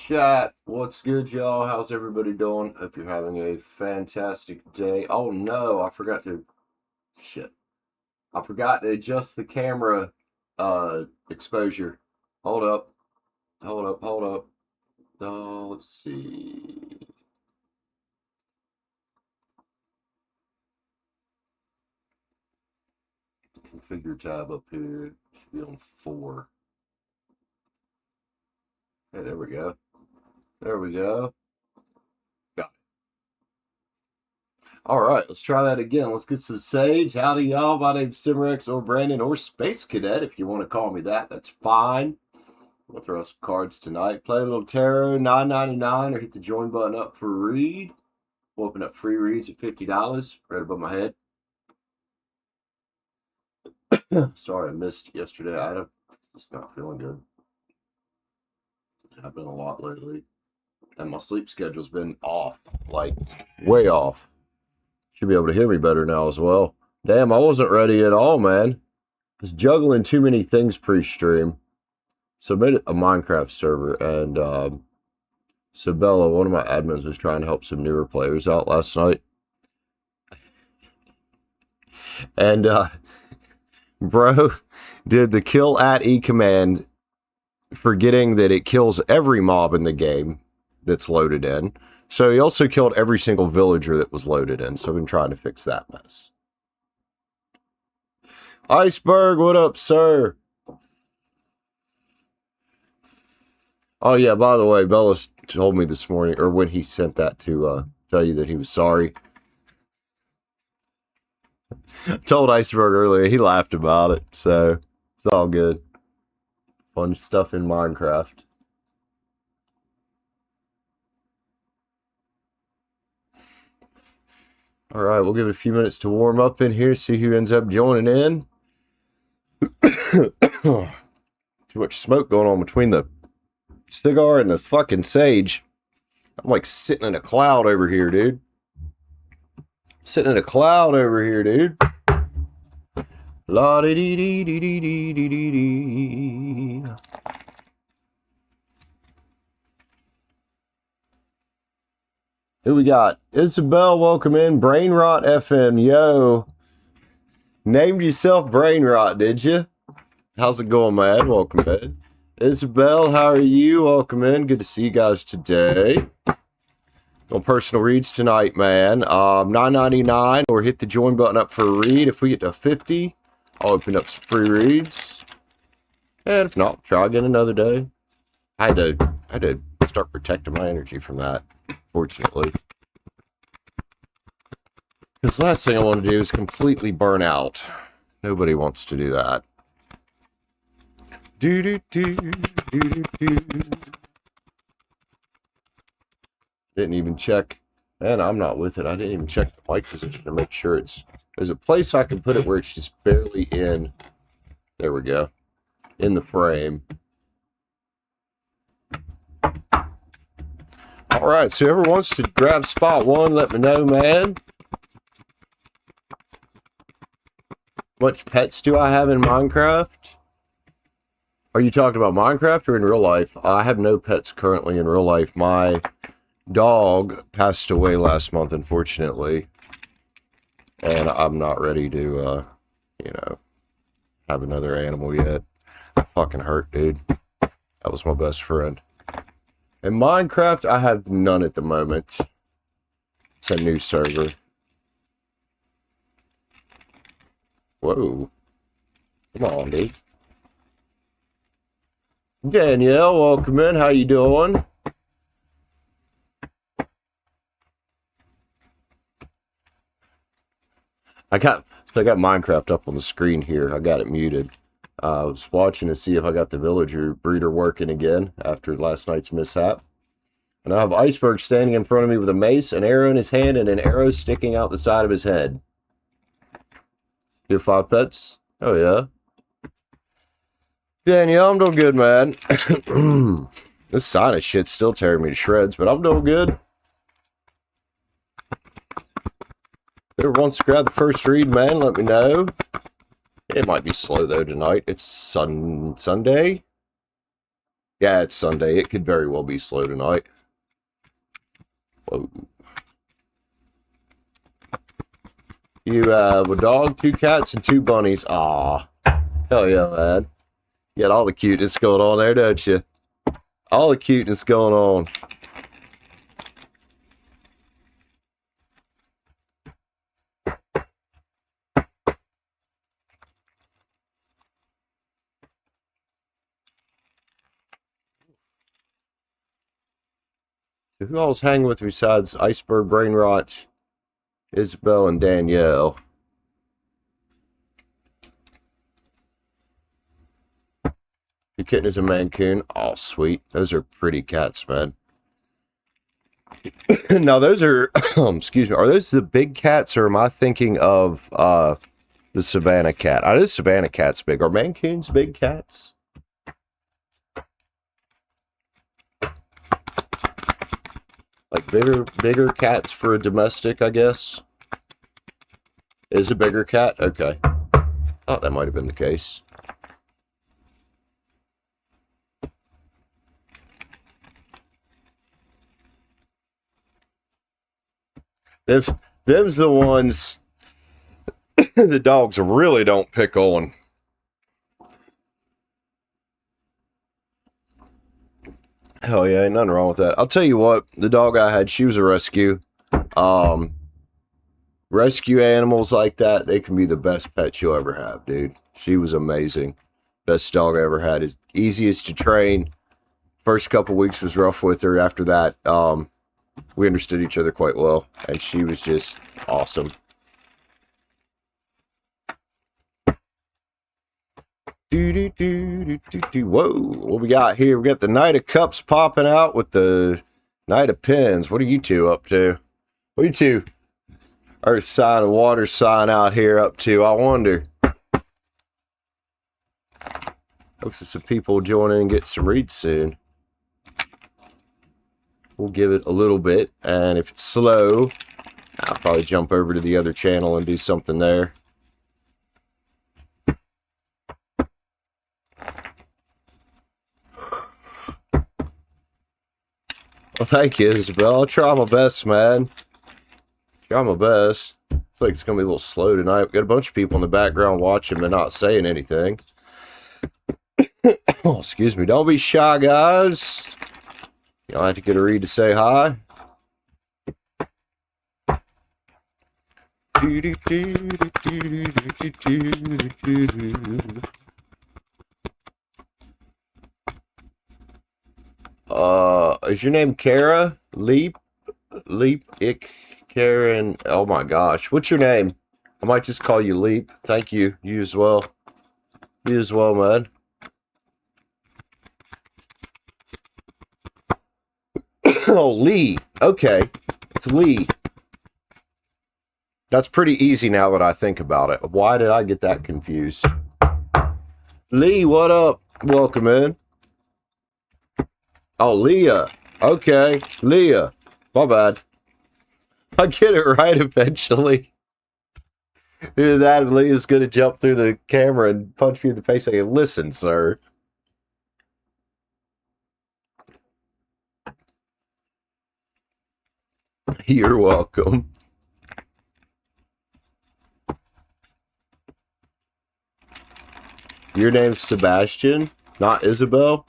chat. What's good, y'all? How's everybody doing? Hope you're having a fantastic day. Oh no, I forgot to shit. I forgot to adjust the camera exposure. Hold up. Hold up. Let's see. Configure tab up here. Should be on 4. Hey, there we go. There we go. Got it. All right, let's try that again. Let's get some Sage. Howdy, y'all. My name's Cimarex or Brandon or Space Cadet. If you want to call me that, that's fine. We'll throw some cards tonight. Play a little tarot, $9.99, or hit the join button up for a read. We'll open up free reads at $50, right above my head. Sorry I missed yesterday. I'm just not feeling good. I've been a lot lately. And my sleep schedule's been off, like way off. Should be able to hear me better now as well. Damn, I wasn't ready at all, man. I was juggling too many things pre-stream. So I made a Minecraft server, and Sabella, one of my admins, was trying to help some newer players out last night. And bro did the kill at E command, forgetting that it kills every mob in the game that's loaded in. So he also killed every single villager that was loaded in. So I've been trying to fix that mess. Iceberg, what up, sir? Oh, yeah, by the way, Bellis told me this morning, or when he sent that to tell you that he was sorry. Told Iceberg earlier, he laughed about it, so it's all good. Fun stuff in Minecraft. All right, we'll give it a few minutes to warm up in here, see who ends up joining in. Too much smoke going on between the cigar and the fucking sage. I'm like sitting in a cloud over here, dude. Sitting in a cloud over here, dude. La dee dee dee dee dee dee dee dee dee. Who we got? Isabel, welcome in. Brain Rot FM, yo. Named yourself Brain Rot, did you? How's it going, man? Welcome in. Isabel, how are you? Welcome in. Good to see you guys today. On personal reads tonight, man. $9.99, or hit the join button up for a read. If we get to 50, I'll open up some free reads. And if not, try again another day. I had to start protecting my energy from that, fortunately. Because the last thing I want to do is completely burn out. Nobody wants to do that. Didn't even check. Man, I'm not with it. I didn't even check the mic position to make sure it's... There's a place I can put it where it's just barely in... There we go. In the frame. Alright, so whoever wants to grab spot 1, let me know, man. Much pets do I have in Minecraft? Are you talking about Minecraft or in real life? I have no pets currently in real life. My dog passed away last month, unfortunately. And I'm not ready to, you know, have another animal yet. That fucking hurt, dude. That was my best friend. In Minecraft, I have none at the moment. It's a new server. Whoa. Come on, dude. Danielle, welcome in. How you doing? I got Minecraft up on the screen here. I got it muted. I was watching to see if I got the villager breeder working again after last night's mishap. And I have Iceberg standing in front of me with a mace, an arrow in his hand, and an arrow sticking out the side of his head. You have 5 pets? Oh, yeah. Danielle, I'm doing good, man. This sinus shit's still tearing me to shreds, but I'm doing good. Whoever wants to grab the first read, man, let me know. It might be slow, though, tonight. It's Sunday. Yeah, it's Sunday. It could very well be slow tonight. Whoa. You have a dog, 2 cats, and 2 bunnies. Aw. Hell yeah, man. You got all the cuteness going on there, don't you? All the cuteness going on. So who all's hanging with me besides Iceberg, Brainrot, Isabel, and Danielle? Your kitten is a Mancoon. Oh, sweet. Those are pretty cats, man. Now, those are, excuse me, are those the big cats, or am I thinking of the Savannah cat? I know the Savannah cat's big. Are Mancoons big cats? Like bigger cats for a domestic, I guess. Is a bigger cat? Okay. Thought that might have been the case. Them's the ones the dogs really don't pick on. Hell yeah, ain't nothing wrong with that. I'll tell you what, the dog I had, she was a rescue. Rescue animals like that, they can be the best pets you'll ever have, dude. She was amazing. Best dog I ever had. Is easiest to train. First couple weeks was rough with her. After that, we understood each other quite well, and she was just awesome. Whoa, what we got here? We got the Knight of Cups popping out with the Knight of Pens. What are you two up to? What are you two Earth sign and water sign out here up to? I wonder. Hopefully some people join in and get some reads soon. We'll give it a little bit, and if it's slow, I'll probably jump over to the other channel and do something there. Well, thank you, Isabel. I'll try my best, man. Try my best. It's like it's going to be a little slow tonight. We've got a bunch of people in the background watching but not saying anything. Oh, excuse me. Don't be shy, guys. You don't have to get a read to say hi. Is your name Kara? Leap, Karen. Oh my gosh. What's your name? I might just call you Leap. Thank you. You as well. You as well, man. Oh, Lee. Okay. It's Lee. That's pretty easy now that I think about it. Why did I get that confused? Lee, what up? Welcome in. Oh, Leah. Okay. Leah. My bad. I get it right eventually. Either that and Leah's going to jump through the camera and punch me in the face and say, listen, sir. You're welcome. Your name's Sebastian, not Isabel?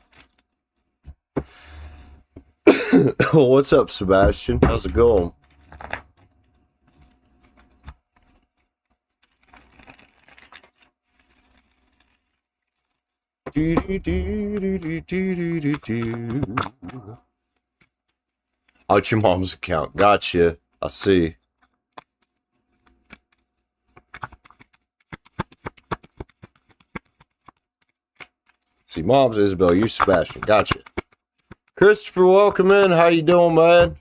Well, what's up, Sebastian? How's it going? Oh, it's your mom's account. Gotcha. I see. See, mom's Isabel. You Sebastian. Gotcha. Christopher, welcome in. How you doing, man?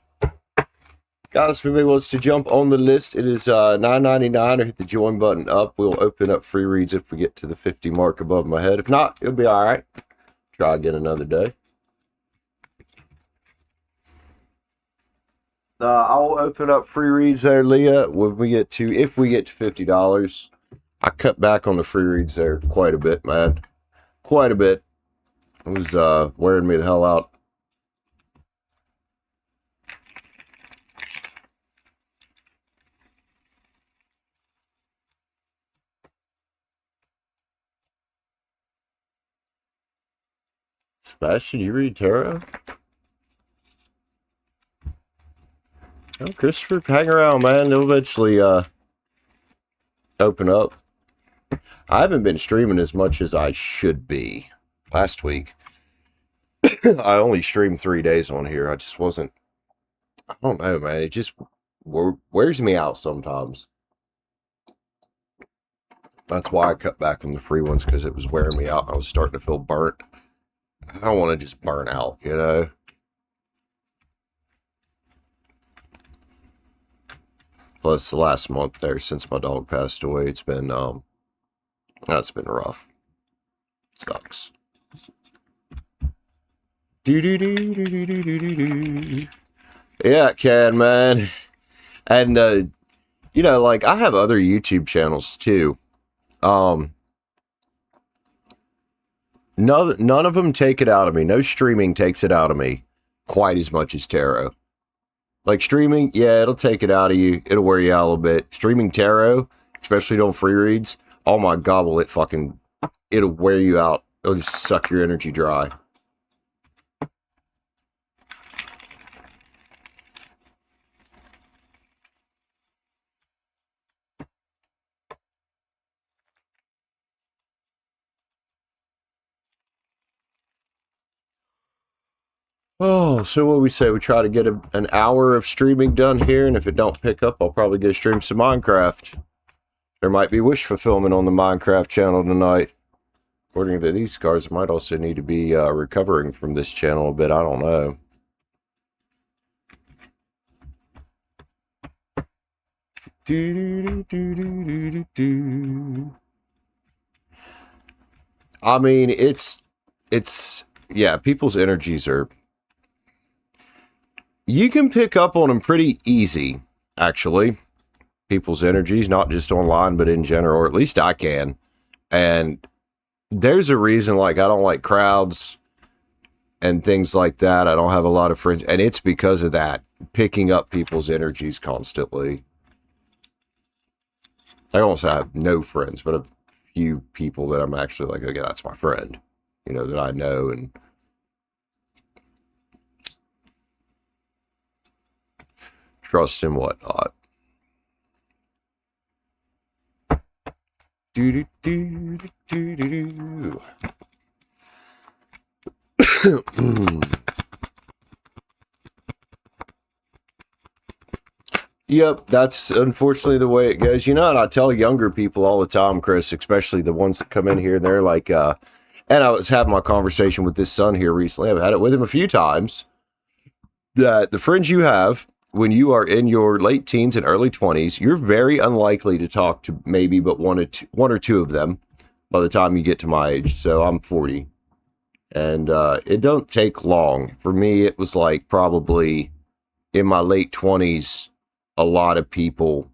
Guys, if anybody wants to jump on the list, it is $9.99 or hit the join button up. We'll open up free reads if we get to the 50 mark above my head. If not, it'll be all right. Try again another day. I'll open up free reads there, Leah, when we get to, if we get to $50. I cut back on the free reads there quite a bit, man. Quite a bit. It was wearing me the hell out. Sebastian, you read tarot? Oh, Christopher, hang around, man. They'll eventually open up. I haven't been streaming as much as I should be. Last week, I only streamed 3 days on here. I just wasn't. I don't know, man. It just wears me out sometimes. That's why I cut back on the free ones, because it was wearing me out. I was starting to feel burnt. I don't want to just burn out, you know? Plus, the last month there, since my dog passed away, it's been, that's been rough. Sucks. Yeah, it can, man. And, you know, like, I have other YouTube channels, too. None of them take it out of me. No streaming takes it out of me quite as much as tarot. Like streaming, yeah, it'll take it out of you. It'll wear you out a little bit. Streaming tarot, especially on free reads, oh my God, will it fucking, it'll wear you out. It'll just suck your energy dry. Oh, so what we say? We try to get an hour of streaming done here, and if it don't pick up, I'll probably go stream some Minecraft. There might be wish fulfillment on the Minecraft channel tonight. According to these cards, I might also need to be recovering from this channel a bit. I don't know. I mean, it's yeah, people's energies are, you can pick up on them pretty easy, actually. People's energies, not just online, but in general, or at least I can. And there's a reason, like, I don't like crowds and things like that. I don't have a lot of friends, and it's because of that, picking up people's energies constantly. I won't say I have no friends, but a few people that I'm actually like, okay, that's my friend, you know, that I know and trust and whatnot. Do do do do do do. Yep, that's unfortunately the way it goes. You know, and I tell younger people all the time, Chris, especially the ones that come in here, they're like, and I was having my conversation with this son here recently. I've had it with him a few times, that the friends you have when you are in your late teens and early 20s, you're very unlikely to talk to maybe but one or two of them by the time you get to my age. So I'm 40. And it don't take long. For me, it was like probably in my late 20s, a lot of people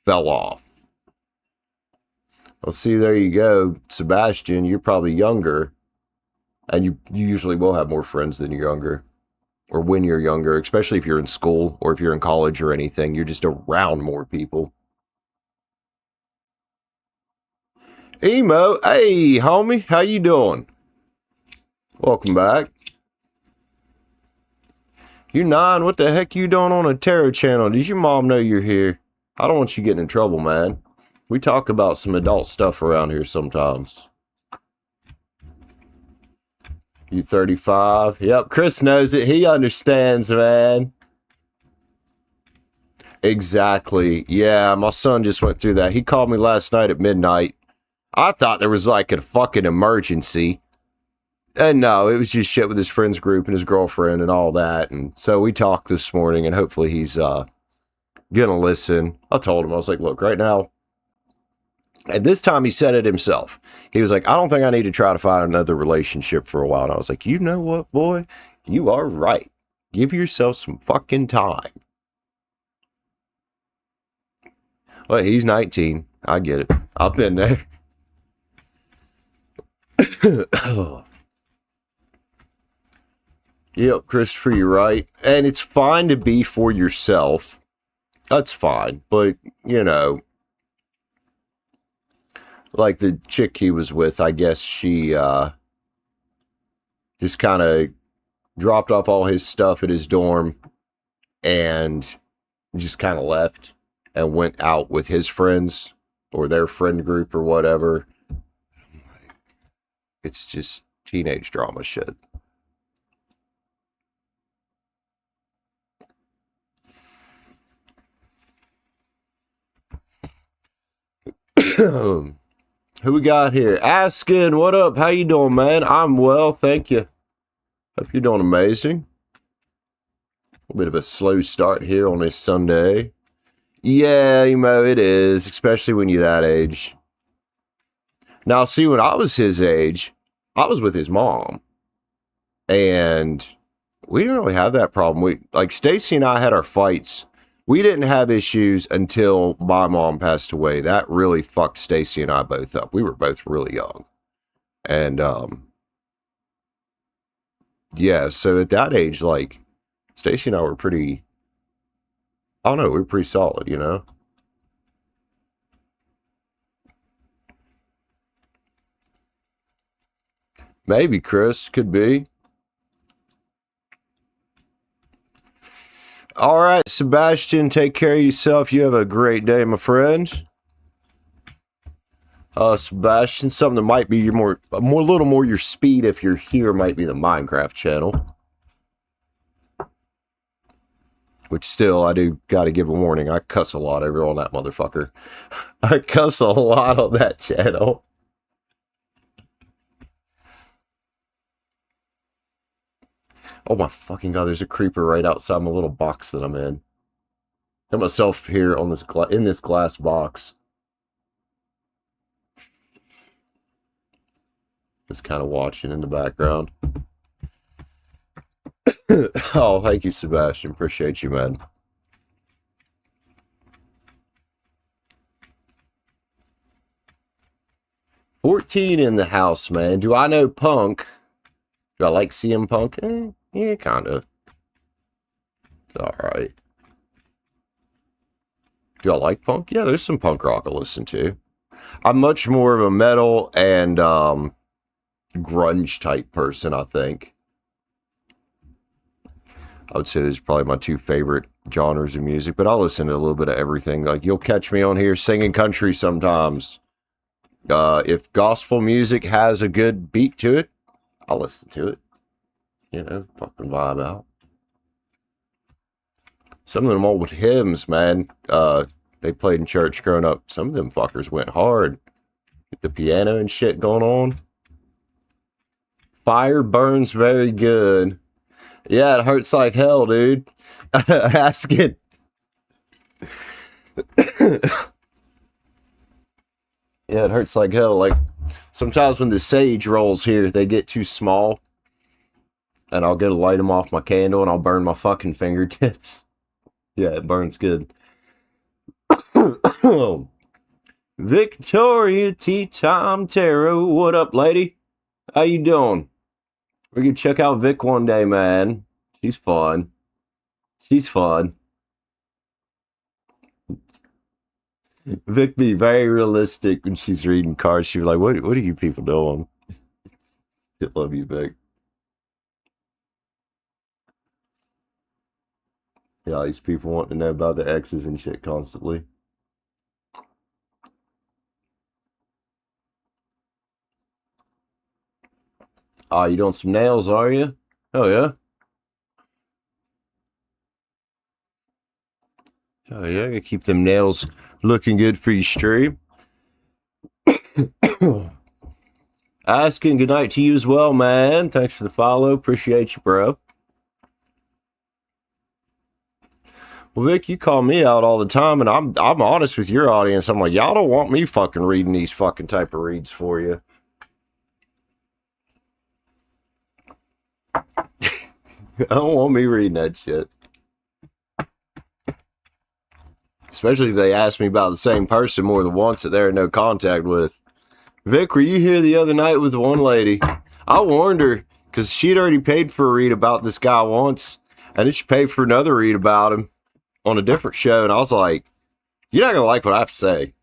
fell off. Well, see, there you go. Sebastian, you're probably younger. And you usually will have more friends than you're younger. Or when you're younger, especially if you're in school or if you're in college or anything, you're just around more people. Emo, hey, homie, how you doing? Welcome back. You're 9, what the heck you doing on a tarot channel? Does your mom know you're here? I don't want you getting in trouble, man. We talk about some adult stuff around here sometimes. You 35? Yep, Chris knows it. He understands, man. Exactly. Yeah, my son just went through that. He called me last night at midnight. I thought there was like a fucking emergency. And no, it was just shit with his friends group and his girlfriend and all that. And so we talked this morning, and hopefully he's gonna listen. I told him, I was like, look, right now, and this time he said it himself. He was like, I don't think I need to try to find another relationship for a while. And I was like, you know what, boy? You are right. Give yourself some fucking time. Well, he's 19. I get it. I've been there. Yep, Christopher, you're right. And it's fine to be for yourself. That's fine. But, you know, like the chick he was with, I guess she just kind of dropped off all his stuff at his dorm and just kind of left and went out with his friends or their friend group or whatever. It's just teenage drama shit. Who we got here? Askin, what up? How you doing, man? I'm well, thank you. Hope you're doing amazing. A bit of a slow start here on this Sunday. Yeah, Emo, it is, especially when you're that age. Now, see, when I was his age, I was with his mom. And we didn't really have that problem. Like, Stacy and I had our fights. We didn't have issues until my mom passed away. That really fucked Stacy and I both up. We were both really young. And, yeah, so at that age, like, Stacy and I were pretty, I don't know, we were pretty solid, you know? Maybe, Chris, could be. All right, Sebastian, take care of yourself. You have a great day, my friend. Sebastian, something that might be your a little more your speed if you're here might be the Minecraft channel. Which still, I do got to give a warning. I cuss a lot over on that motherfucker. I cuss a lot on that channel. Oh my fucking god, there's a creeper right outside my little box that I'm in. I got myself here on this in this glass box. Just kind of watching in the background. Oh, thank you, Sebastian. Appreciate you, man. $14 in the house, man. Do I know Punk? Do I like CM Punk? Yeah, kind of. It's alright. Do I like punk? Yeah, there's some punk rock I listen to. I'm much more of a metal and grunge type person, I think. I would say those are probably my two favorite genres of music, but I'll listen to a little bit of everything. Like, you'll catch me on here singing country sometimes. If gospel music has a good beat to it, I'll listen to it. You know, fucking vibe out. Some of them old hymns, man, they played in church growing up. Some of them fuckers went hard. Get the piano and shit going on. Fire burns very good. Yeah, it hurts like hell, dude. Ask it. Yeah, it hurts like hell. Like, sometimes when the sage rolls here, they get too small. And I'll go to light them off my candle and I'll burn my fucking fingertips. Yeah, it burns good. Victoria Tea Time Tarot. What up, lady? How you doing? We're gonna check out Vic one day, man. She's fun. She's fun. Vic be very realistic when she's reading cards. She'd be like, what are you people doing? I love you, Vic. Yeah, these people want to know about the exes and shit constantly. Oh, you doing some nails, are you? Oh, yeah? Oh, yeah, gotta keep them nails looking good for your stream. Asking good night to you as well, man. Thanks for the follow. Appreciate you, bro. Well, Vic, you call me out all the time, and I'm honest with your audience. I'm like, y'all don't want me fucking reading these fucking type of reads for you. I don't want me reading that shit. Especially if they ask me about the same person more than once that they're in no contact with. Vic, were you here the other night with one lady? I warned her, Because she'd already paid for a read about this guy once, and then she paid for another read about him on a different show, and I was like, you're not going to like what I have to say.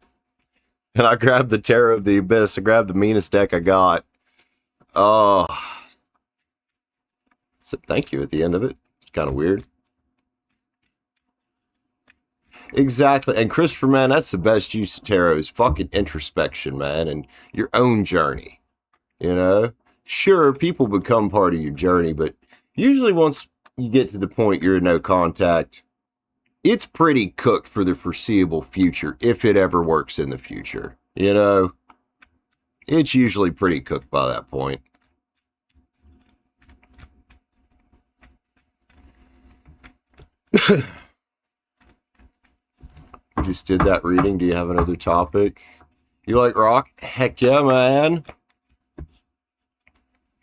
And I grabbed the Terror of the Abyss. I grabbed the meanest deck I got. Oh. Said thank you at the end of it. It's kind of weird. Exactly. And Christopher, man, that's the best use of tarot is fucking introspection, man, and your own journey. You know? Sure, people become part of your journey, but usually once you get to the point you're in no contact, it's pretty cooked for the foreseeable future, if it ever works in the future. You know? It's usually pretty cooked by that point. Just did that reading. Do you have another topic? You like rock? Heck yeah, man.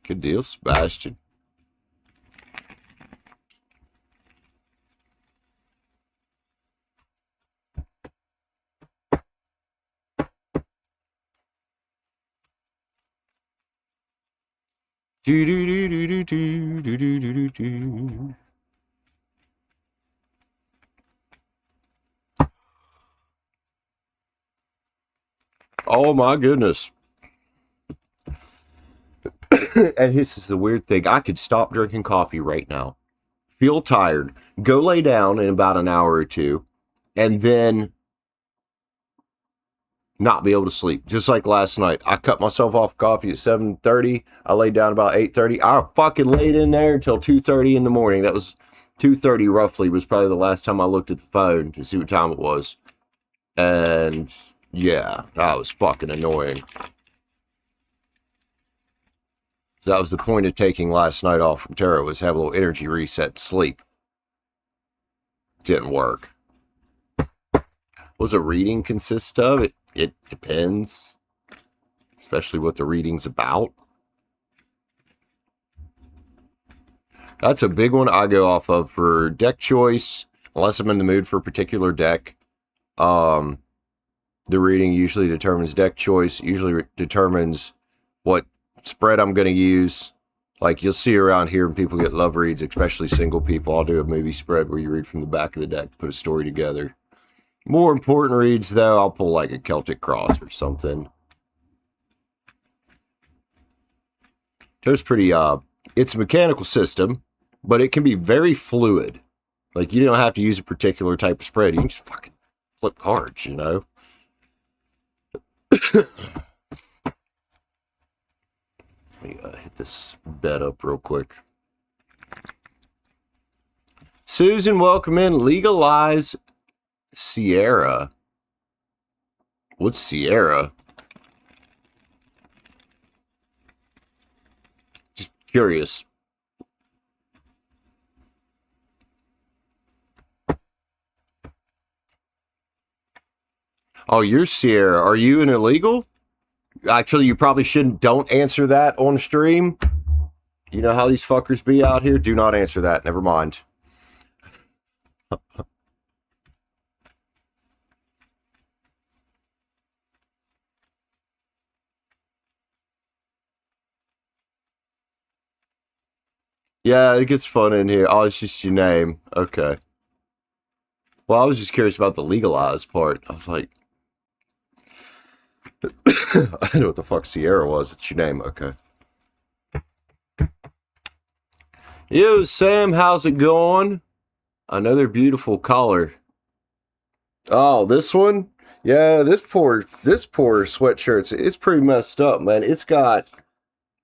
Good deal, Sebastian. Do do do do do do do do do do. Oh my goodness. And this is the weird thing. I could stop drinking coffee right now, feel tired, go lay down in about an hour or two, and then not be able to sleep. Just like last night. I cut myself off coffee at 7:30. I laid down about 8:30. I fucking laid in there until 2:30 in the morning. That was 2:30 roughly was probably the last time I looked at the phone to see what time it was. And yeah, that was fucking annoying. So that was the point of taking last night off from tarot, was have a little energy reset and sleep. Didn't work. What's a reading consist of? It depends. Especially what the reading's about. That's a big one I go off of for deck choice. Unless I'm in the mood for a particular deck. The reading usually determines deck choice. Usually determines what spread I'm going to use. Like you'll see around here when people get love reads, especially single people, I'll do a movie spread where you read from the back of the deck, put a story together. More important reads though, I'll pull like a Celtic Cross or something. It's pretty, it's a mechanical system, but it can be very fluid. Like you don't have to use a particular type of spread. You can just fucking flip cards, you know? Let me hit this bed up real quick. Susan, welcome in. Legalize Sierra. What's Sierra? Just curious. Oh, you're Sierra. Are you an illegal? Actually, you probably shouldn't. Don't answer that on stream. You know how these fuckers be out here? Do not answer that. Never mind. Yeah, it gets fun in here. Oh, it's just your name. Okay. Well, I was just curious about the legalized part. I was like, I didn't know what the fuck Sierra was. It's your name. Okay. Yo, Sam, how's it going? Another beautiful collar. Oh, this one? Yeah, this poor sweatshirt. It's pretty messed up, man. It's got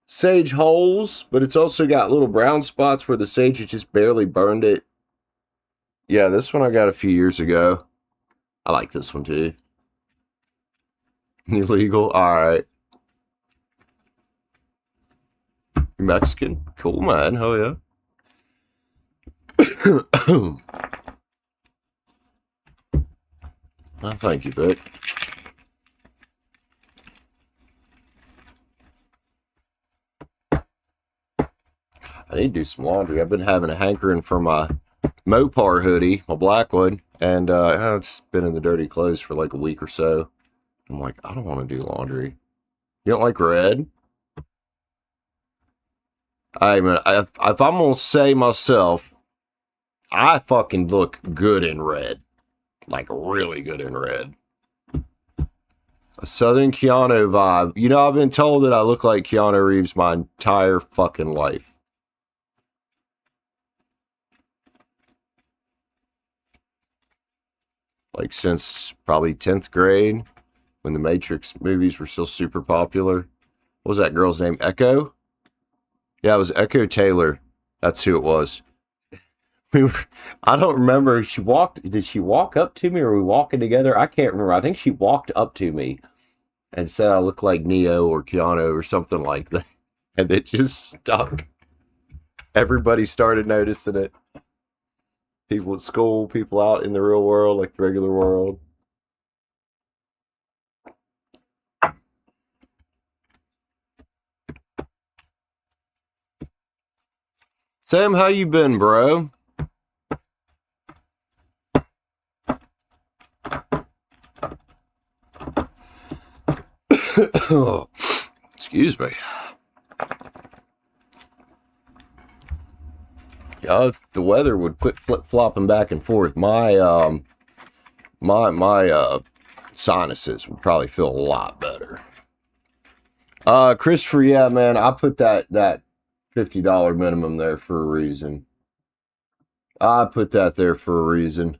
sage holes, but it's also got little brown spots where the sage has just barely burned it. Yeah, this one I got a few years ago. I like this one too. Illegal? Alright. You're Mexican? Cool, man. Hell yeah. Oh, thank you, Vic. I need to do some laundry. I've been having a hankering for my Mopar hoodie, my black one, and it's been in the dirty clothes for like a week or so. I'm like, I don't want to do laundry. You don't like red? I mean, if I'm gonna say myself, I fucking look good in red. Like, really good in red. A Southern Keanu vibe. You know, I've been told that I look like Keanu Reeves my entire fucking life. Like, since probably 10th grade, when the Matrix movies were still super popular. What was that girl's name? Echo? Yeah, it was Echo Taylor. That's who it was. We were, I don't remember. She walked. Did she walk up to me, or were we walking together? I can't remember. I think she walked up to me and said I look like Neo or Keanu or something like that. And it just stuck. Everybody started noticing it. People at school, people out in the real world, like the regular world. Sam, how you been, bro? Excuse me. Yeah, if the weather would quit flip flopping back and forth, my sinuses would probably feel a lot better. Christopher, yeah, man, I put that $50 minimum there for a reason. I put that there for a reason.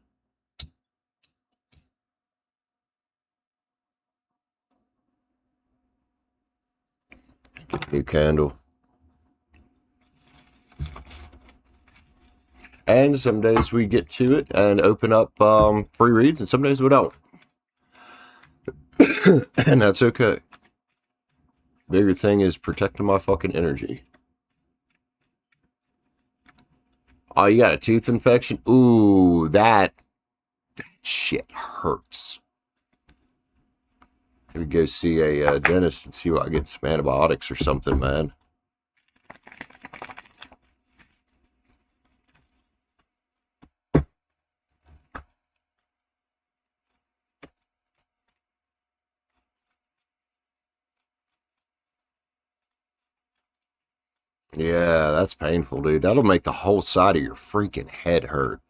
Get a new candle. And some days we get to it and open up free reads, and some days we don't. And that's okay. Bigger thing is protecting my fucking energy. Oh, you got a tooth infection? Ooh, that shit hurts. Maybe go see a dentist and see what I get some antibiotics or something, man. Yeah, that's painful, dude. That'll make the whole side of your freaking head hurt.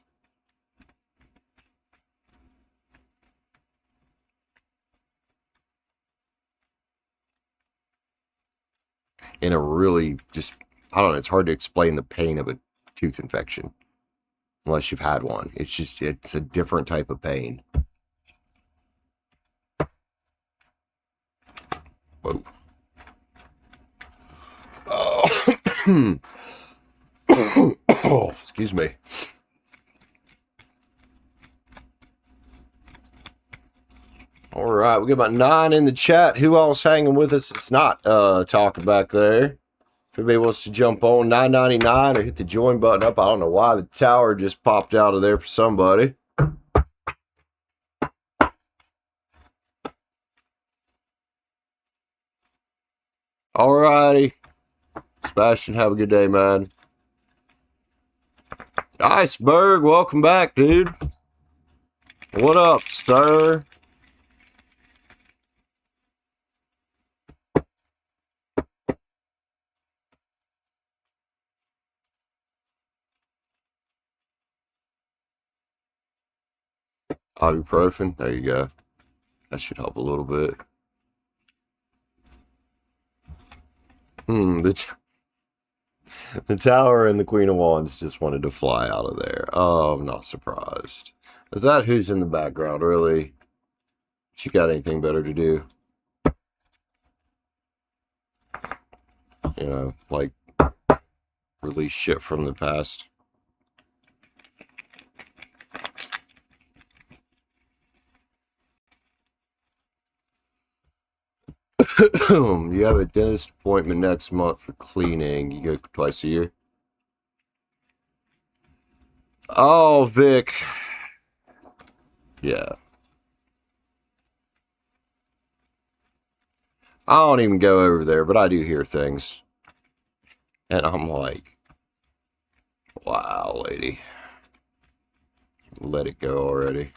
In a really just, I don't know, it's hard to explain the pain of a tooth infection unless you've had one. It's a different type of pain. Whoa. Oh. Excuse me. All right, we got about 9 in the chat. Who else hanging with us? It's not talking back there. If anybody wants to jump on, $9.99 or hit the join button up. I don't know why the tower just popped out of there for somebody. All righty. Sebastian, have a good day, man. Iceberg, welcome back, dude. What up, sir? Ibuprofen. There you go. That should help a little bit. The tower and the Queen of Wands just wanted to fly out of there. Oh, I'm not surprised. Is that who's in the background, really? She got anything better to do? You know, like release shit from the past. You have a dentist appointment next month for cleaning. You go twice a year. Oh, Vic. Yeah. I don't even go over there, but I do hear things. And I'm like, wow, lady. Let it go already.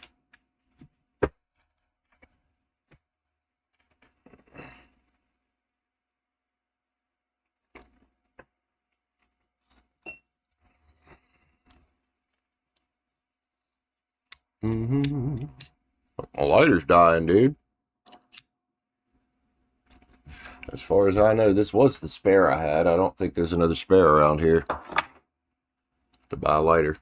My lighter's dying, dude. As far as I know, this was the spare I had. I don't think there's another spare around here to buy a lighter.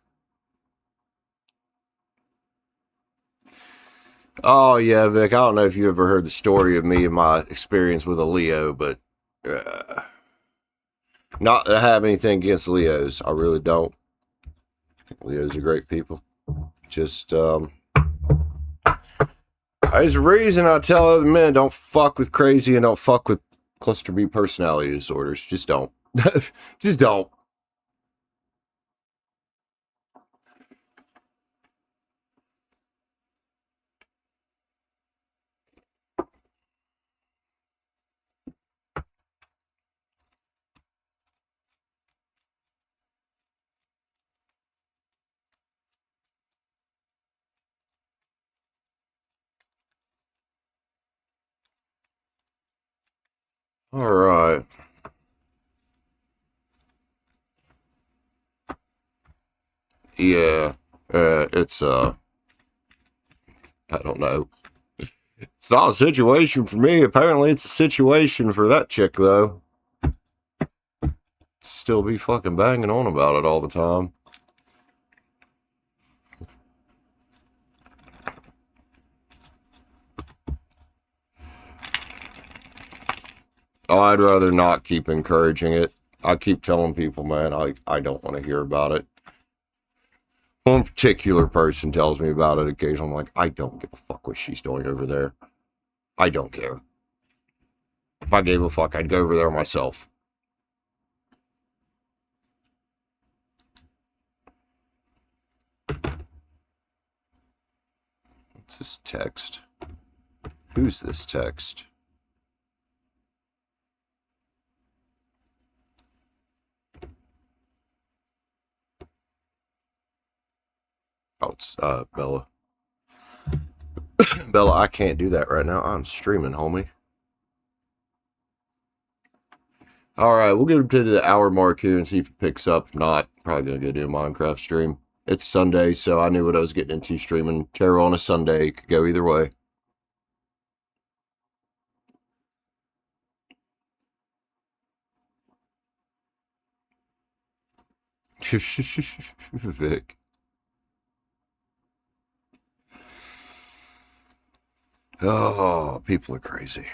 Oh, yeah, Vic. I don't know if you ever heard the story of me and my experience with a Leo, but not that I have anything against Leos. I really don't. Leos are great people. Just, there's a reason I tell other men don't fuck with crazy and don't fuck with cluster B personality disorders. Just don't. Just don't. All right. Yeah. It's, I don't know. It's not a situation for me. Apparently, it's a situation for that chick, though. Still be fucking banging on about it all the time. Oh, I'd rather not keep encouraging it. I keep telling people, man, I don't want to hear about it. One particular person tells me about it occasionally. I'm like, I don't give a fuck what she's doing over there. I don't care. If I gave a fuck, I'd go over there myself. What's this text? Who's this text? Oh, it's Bella. Bella, I can't do that right now. I'm streaming, homie. All right, we'll get up to the hour mark here and see if it picks up. If not, probably gonna go do a Minecraft stream. It's Sunday, so I knew what I was getting into streaming. Terror on a Sunday could go either way. Vic. Oh, people are crazy.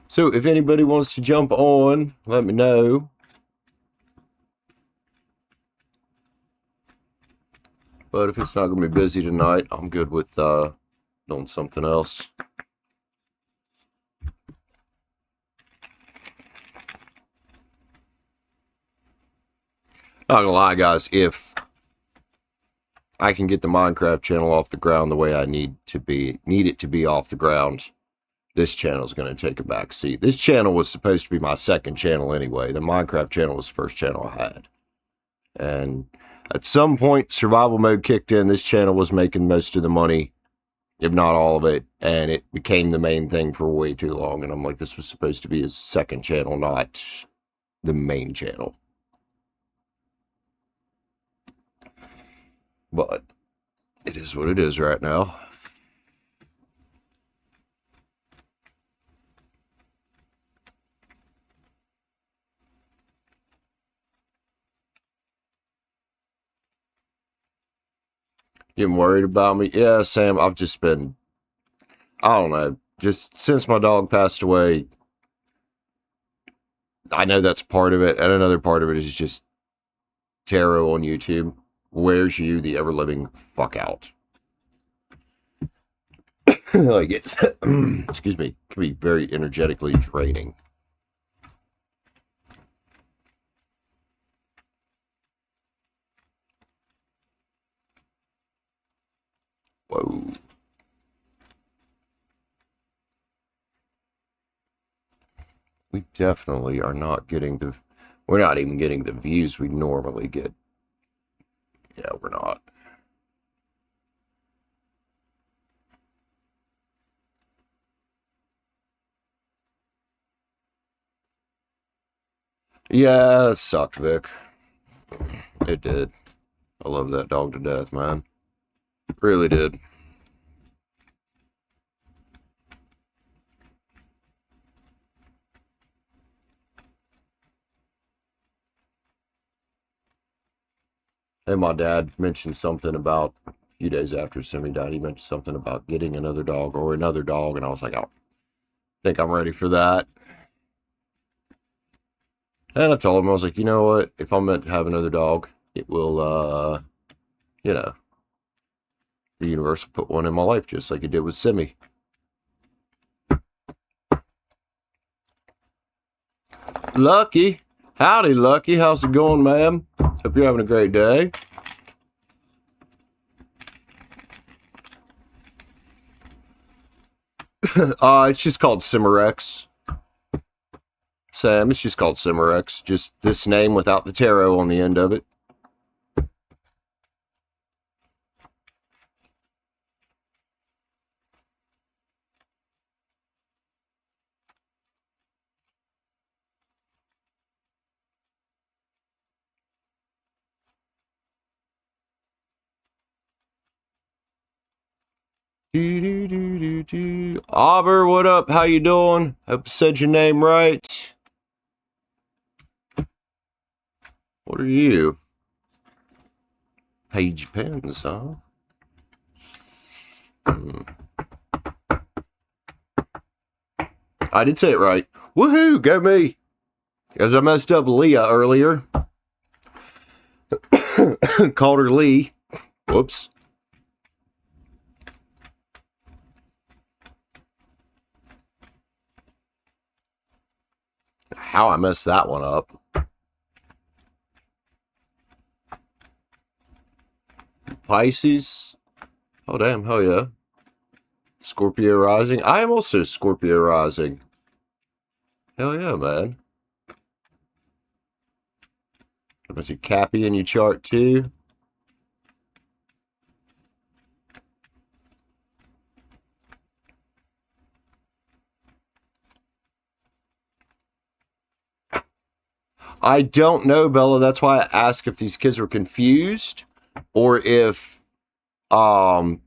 So if anybody wants to jump on, let me know. But if it's not going to be busy tonight, I'm good with doing something else. Not gonna lie, guys, if I can get the Minecraft channel off the ground the way I need it to be off the ground, this channel is going to take a back seat. This channel was supposed to be my second channel anyway. The Minecraft channel was the first channel I had. And at some point, survival mode kicked in. This channel was making most of the money, if not all of it. And it became the main thing for way too long. And I'm like, this was supposed to be his second channel, not the main channel. But it is what it is right now. Getting worried about me? Yeah, Sam, I've just been, I don't know, just since my dog passed away, I know that's part of it. And another part of it is just tarot on YouTube wears you the ever-living fuck out. Like, it's, excuse me, can be very energetically draining. Whoa. We definitely are not getting the, we're not even getting the views we normally get. Yeah, we're not. Yeah, it sucked, Vic. It did. I love that dog to death, man. Really did. And my dad mentioned something about a few days after Simmy died. He mentioned something about getting another dog or another dog, and I was like, I don't think I'm ready for that. And I told him, I was like, you know what? If I'm meant to have another dog, it will, you know, the universe will put one in my life just like it did with Simmy. Lucky. Howdy, Lucky. How's it going, ma'am? Hope you're having a great day. It's just called Cimerex. Sam, it's just called Cimerex. Just this name without the tarot on the end of it. Auber, what up? How you doing? Hope I said your name right. What are you? Page Pens, huh? I did say it right. Woohoo! Go me! Because I messed up Leah earlier. Called her Lee. Whoops. How I messed that one up. Pisces. Oh, damn. Hell yeah. Scorpio rising. I am also Scorpio rising. Hell yeah, man. Was your Cappy in your chart too? I don't know, Bella. That's why I asked if these kids were confused or if somebody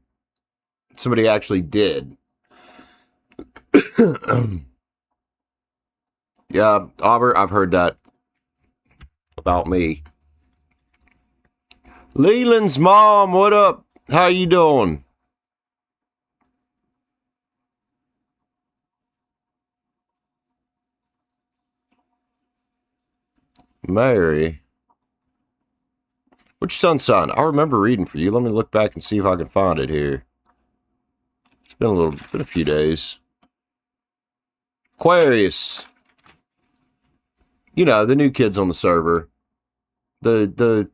actually did. Yeah, Auber, I've heard that about me. Leland's mom, what up? How you doing? Mary. What's your son's son? I remember reading for you. Let me look back and see if I can find it here. It's been a few days. Aquarius. You know, the new kids on the server. The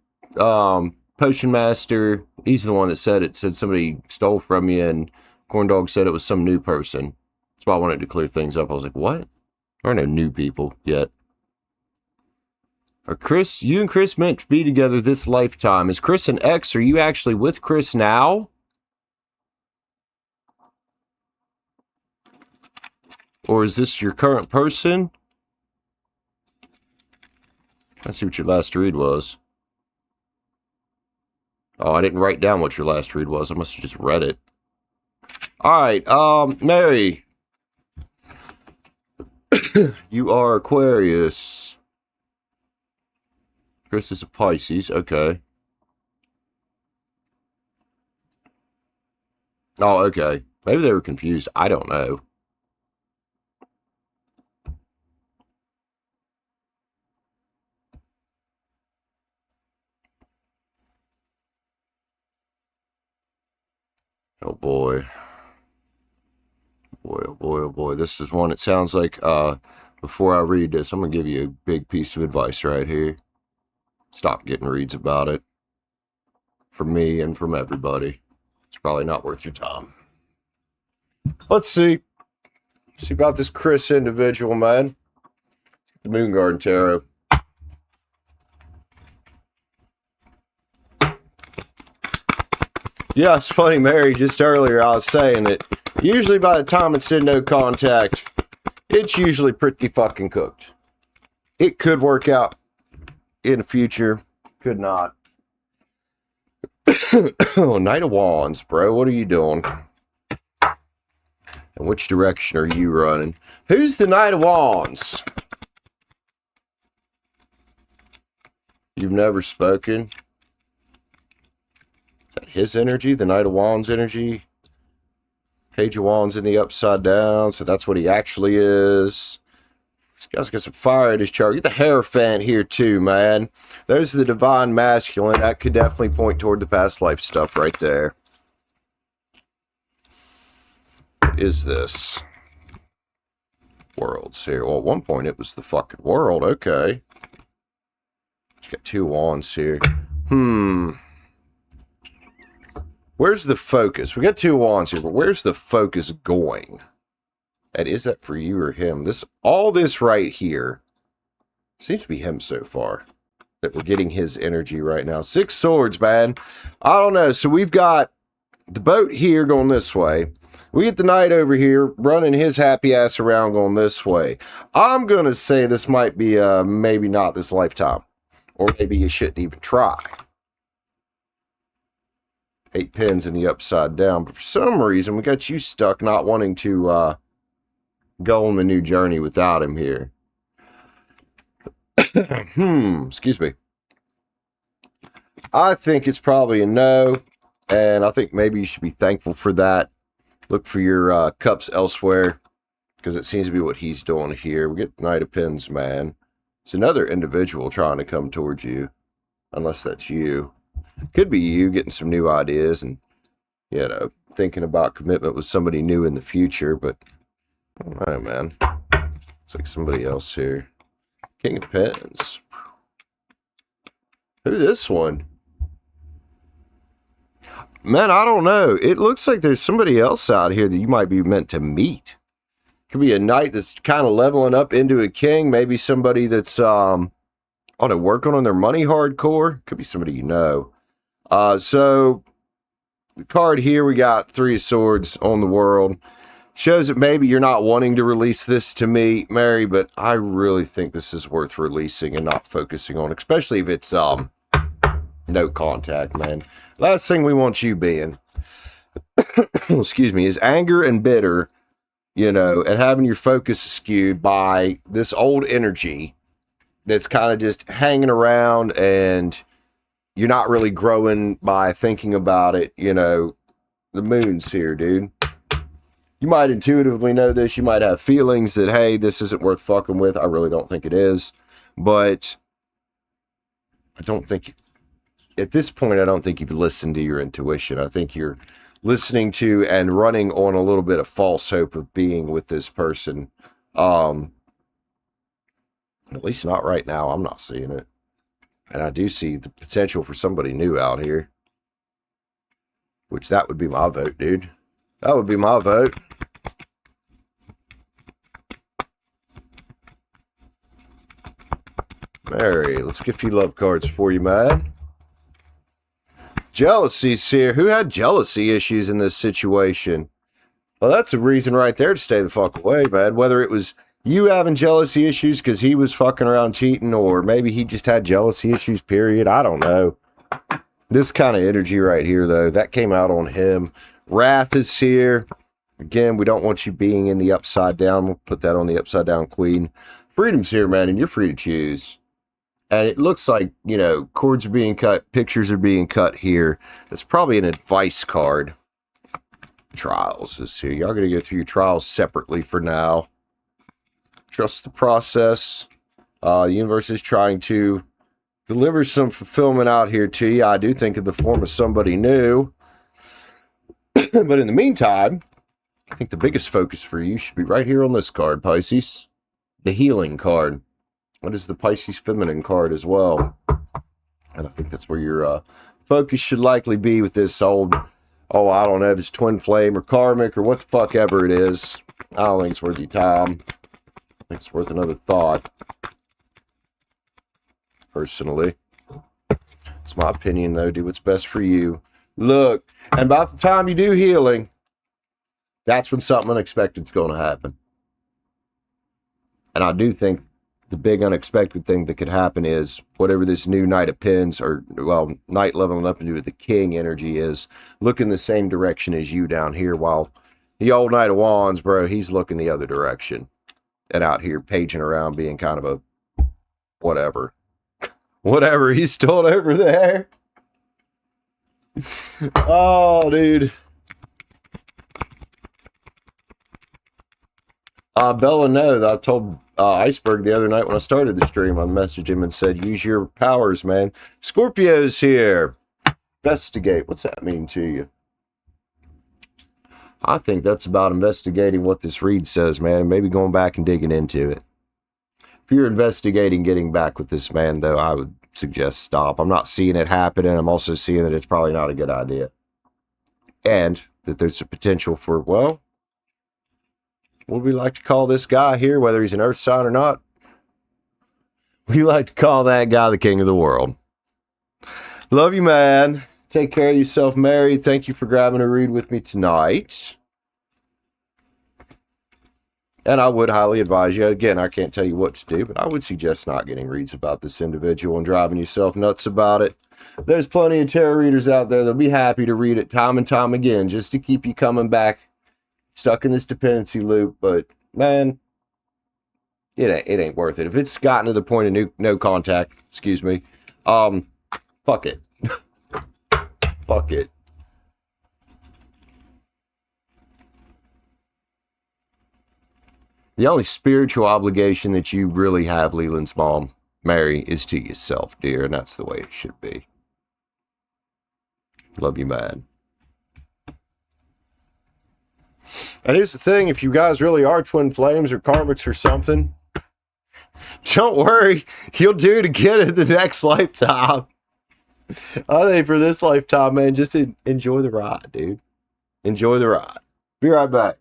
Potion Master, he's the one that said it. Said somebody stole from you, and Corndog said it was some new person. That's why I wanted to clear things up. I was like, what? There are no new people yet. Are you and Chris meant to be together this lifetime? Is Chris an ex? Are you actually with Chris now? Or is this your current person? Let's see what your last read was. Oh, I didn't write down what your last read was. I must have just read it. Alright, Mary. You are Aquarius. Chris is a Pisces. Okay. Oh, okay. Maybe they were confused. I don't know. Oh boy. Boy, oh boy, oh boy. This is one, it sounds like, before I read this, I'm going to give you a big piece of advice right here. Stop getting reads about it. From me and from everybody. It's probably not worth your time. Let's see. See about this Chris individual, man. The Moon Garden Tarot. Yeah, it's funny, Mary. Just earlier I was saying that usually by the time it's in no contact, it's usually pretty fucking cooked. It could work out in the future. Could not. Oh, Knight of Wands, bro. What are you doing? And which direction are you running? Who's the Knight of Wands? You've never spoken? Is that his energy? The Knight of Wands energy? Page of Wands in the upside down. So that's what he actually is. This guy's got some fire in his chart. Get the Hierophant here too, man. Those are the Divine Masculine. That could definitely point toward the past life stuff right there. What is this? Worlds here. Well, at one point it was the fucking world. Okay. It's got two wands here. Where's the focus? We got two wands here, but where's the focus going? And is that for you or him? All this right here seems to be him so far. That we're getting his energy right now. 6 swords, man. I don't know. So we've got the boat here going this way. We get the knight over here running his happy ass around going this way. I'm going to say this might be maybe not this lifetime. Or maybe you shouldn't even try. 8 pins in the upside down. But for some reason, we got you stuck not wanting to go on the new journey without him here. Excuse me. I think it's probably a no. And I think maybe you should be thankful for that. Look for your cups elsewhere. Because it seems to be what he's doing here. We get the Knight of Pens, man. It's another individual trying to come towards you. Unless that's you. Could be you getting some new ideas and, you know, thinking about commitment with somebody new in the future. But, I don't know, man. Looks like somebody else here. King of Pens. Who's this one? Man, I don't know. It looks like there's somebody else out here that you might be meant to meet. Could be a knight that's kind of leveling up into a king. Maybe somebody that's, working on their money hardcore. Could be somebody you know. So, the card here, we got 3 of Swords on the world. Shows that maybe you're not wanting to release this to me, Mary, but I really think this is worth releasing and not focusing on, especially if it's, no contact, man. Last thing we want you being, excuse me, is anger and bitter, you know, and having your focus skewed by this old energy that's kind of just hanging around and you're not really growing by thinking about it, you know. The moon's here, dude. You might intuitively know this. You might have feelings that, hey, this isn't worth fucking with. I really don't think it is. But I don't think, at this point, I don't think you've listened to your intuition. I think you're listening to and running on a little bit of false hope of being with this person. At least not right now. I'm not seeing it. And I do see the potential for somebody new out here. Which that would be my vote, dude. That would be my vote. Mary, let's get a few love cards for you, man. Jealousy's here. Who had jealousy issues in this situation? Well, that's a reason right there to stay the fuck away, man. Whether it was you having jealousy issues because he was fucking around cheating, or maybe he just had jealousy issues, period. I don't know. This kind of energy right here, though, that came out on him. Wrath is here. Again, we don't want you being in the upside down. We'll put that on the upside down queen. Freedom's here, man, and you're free to choose. And it looks like, you know, cords are being cut, pictures are being cut here. That's probably an advice card. Trials is here. Y'all gonna go through your trials separately for now. Trust the process. The universe is trying to deliver some fulfillment out here to you. I do think in the form of somebody new. But in the meantime, I think the biggest focus for you should be right here on this card, Pisces. The healing card. What is the Pisces feminine card as well? And I think that's where your focus should likely be with this old, oh, I don't know if it's twin flame or karmic or what the fuck ever it is. I don't think it's worth your time. I think it's worth another thought. Personally. It's my opinion, though. Do what's best for you. Look, and about the time you do healing, that's when something unexpected's going to happen. And I do think the big unexpected thing that could happen is whatever this new Knight of Pens, or, well, Knight leveling up into the King energy is, looking the same direction as you down here, while the old Knight of Wands, bro, he's looking the other direction. And out here paging around being kind of a whatever. Whatever he's still over there. Oh, dude. Bella, no, I told Iceberg the other night when I started the stream, I messaged him and said, use your powers, man. Scorpio's here. Investigate. What's that mean to you? I think that's about investigating what this read says, man, and maybe going back and digging into it. If you're investigating getting back with this man, though, I would suggest stop. I'm not seeing it happen, and I'm also seeing that it's probably not a good idea. And that there's a potential for, well, what do we like to call this guy here, whether he's an earth sign or not? We like to call that guy the king of the world. Love you, man. Take care of yourself, Mary. Thank you for grabbing a read with me tonight. And I would highly advise you, again, I can't tell you what to do, but I would suggest not getting reads about this individual and driving yourself nuts about it. There's plenty of tarot readers out there that'll be happy to read it time and time again just to keep you coming back stuck in this dependency loop. But, man, it ain't worth it. If it's gotten to the point of no contact, excuse me, fuck it. Fuck it. The only spiritual obligation that you really have, Leland's mom, Mary, is to yourself, dear, and that's the way it should be. Love you, man. And here's the thing, if you guys really are twin flames or karmics or something, don't worry, you'll do it again in the next lifetime. I think for this lifetime, man, just enjoy the ride, dude. Enjoy the ride. Be right back.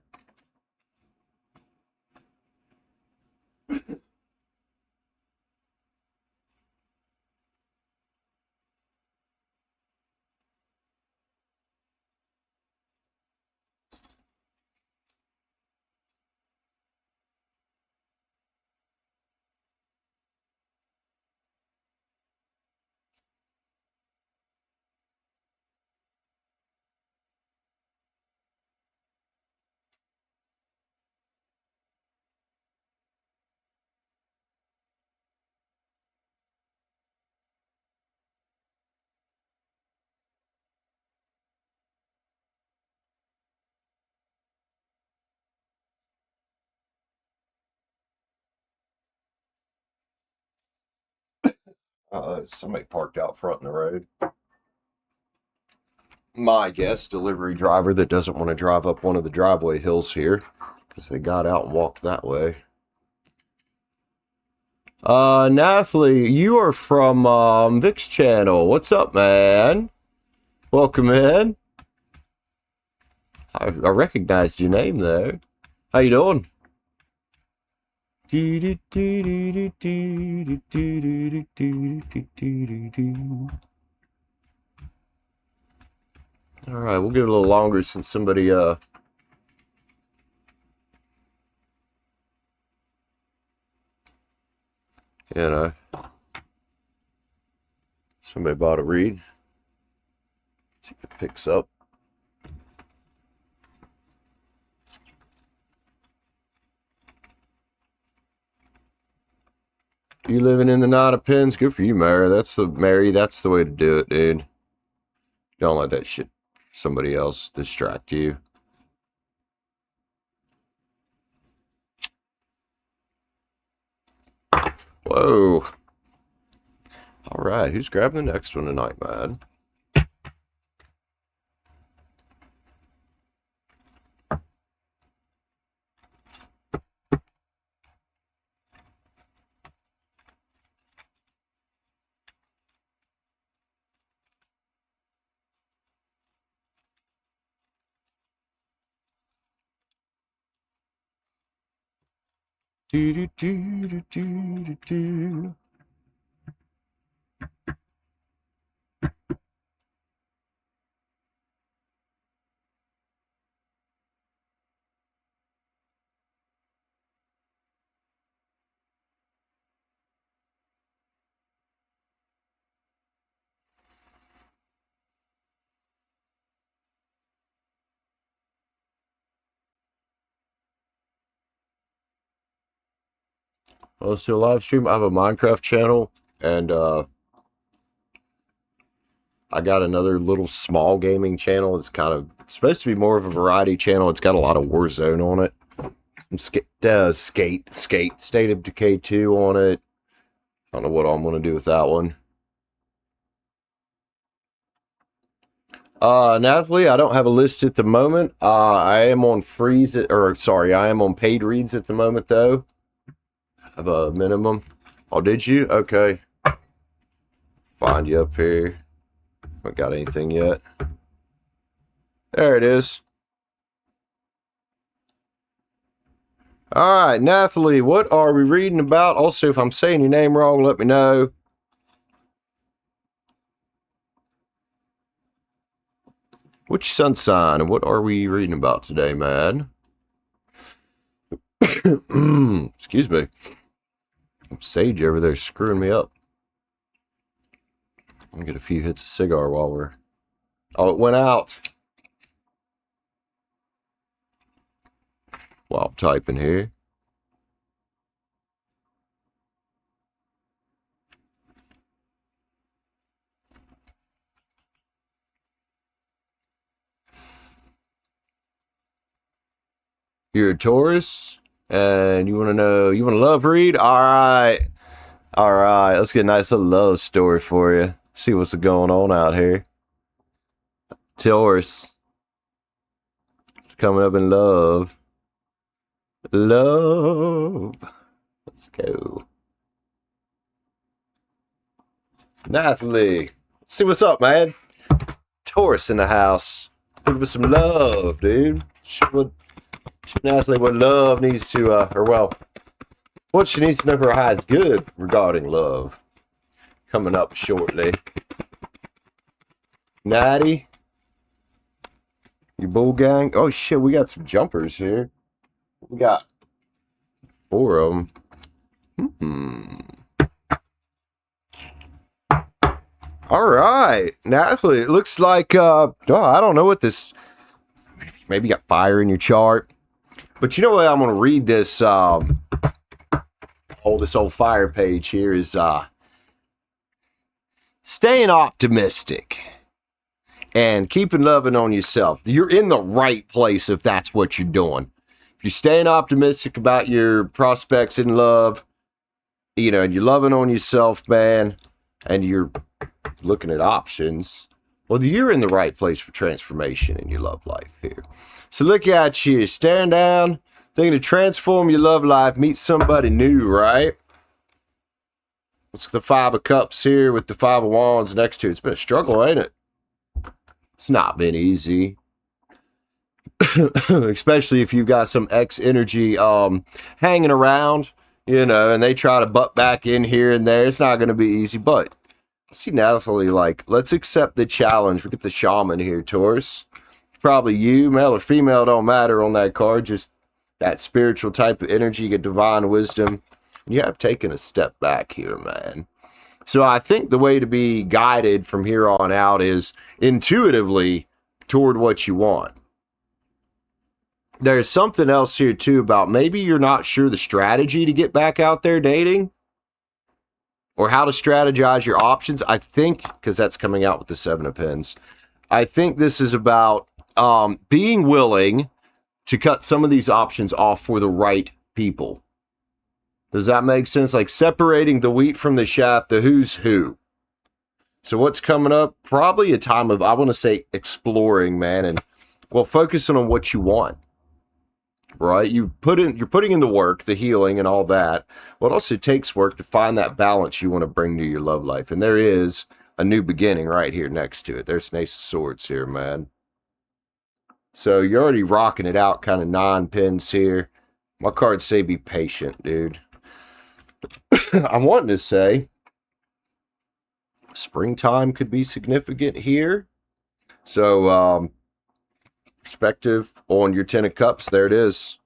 Somebody parked out front in the road. My guess, delivery driver that doesn't want to drive up one of the driveway hills here because they got out and walked that way. Nathalie, you are from Vic's channel. What's up, man? Welcome in. I recognized your name though. How you doing? All right, we'll give it a little longer since somebody you know, somebody bought a read. See if it picks up. You living in the Knight of Pens? Good for you, Mary. That's the way to do it, dude. Don't let that shit, somebody else, distract you. Whoa. All right, who's grabbing the next one tonight, man? Do do do do do do do. Let's do a live stream. I have a Minecraft channel, and I got another little small gaming channel. It's kind of supposed to be more of a variety channel. It's got a lot of Warzone on it. Some State of Decay 2 on it. I don't know what I'm going to do with that one. Nathalie, I don't have a list at the moment. I am on I am on paid reads at the moment, though. I have a minimum. Oh, did you? Okay. Find you up here. Haven't got anything yet. There it is. All right, Nathalie, what are we reading about? Also, if I'm saying your name wrong, let me know. Which sun sign and what are we reading about today, man? Excuse me. Sage over there screwing me up. I'll get a few hits of cigar while we're... Oh, it went out. While I'm typing here. You're a Taurus, and you want to love read? All right. All right, let's get a nice little love story for you. See what's going on out here. Taurus. It's coming up in love. Love. Let's go. Nathalie. See what's up, man. Taurus in the house. Looking for some love, dude. Nathalie, what love needs to, what she needs to know for her highest good regarding love. Coming up shortly. Natty. Your bull gang. Oh, shit, we got some jumpers here. We got 4 of them. All right. Nathalie, it looks like, I don't know what this... Maybe you got fire in your chart. But you know what? I'm going to read this, this old fire page here is, staying optimistic and keeping loving on yourself. You're in the right place if that's what you're doing. If you're staying optimistic about your prospects in love, you know, and you're loving on yourself, man, and you're looking at options, well, you're in the right place for transformation in your love life here. So look at you, staring down, thinking to transform your love life, meet somebody new, right? It's the 5 of Cups here with the 5 of Wands next to it. It's been a struggle, ain't it? It's not been easy. Especially if you've got some X energy hanging around, you know, and they try to butt back in here and there. It's not going to be easy, but I see Nathalie like, let's accept the challenge. We get the shaman here, Taurus. Probably you, male or female, don't matter on that card. Just that spiritual type of energy, you get divine wisdom. You have taken a step back here, man. So I think the way to be guided from here on out is intuitively toward what you want. There's something else here too about maybe you're not sure the strategy to get back out there dating or how to strategize your options. I think, because that's coming out with the 7 of Pens, I think this is about being willing to cut some of these options off for the right people. Does that make sense? Like separating the wheat from the chaff, the who's who. So what's coming up? Probably a time of, I want to say, exploring, man, and well, focusing on what you want. Right? You're putting in the work, the healing and all that. Well, it also takes work to find that balance you want to bring to your love life. And there is a new beginning right here next to it. There's an Ace of Swords here, man. So you're already rocking it out, kind of 9 pins here. My cards say be patient, dude. I'm wanting to say springtime could be significant here. So, perspective on your 10 of Cups. There it is.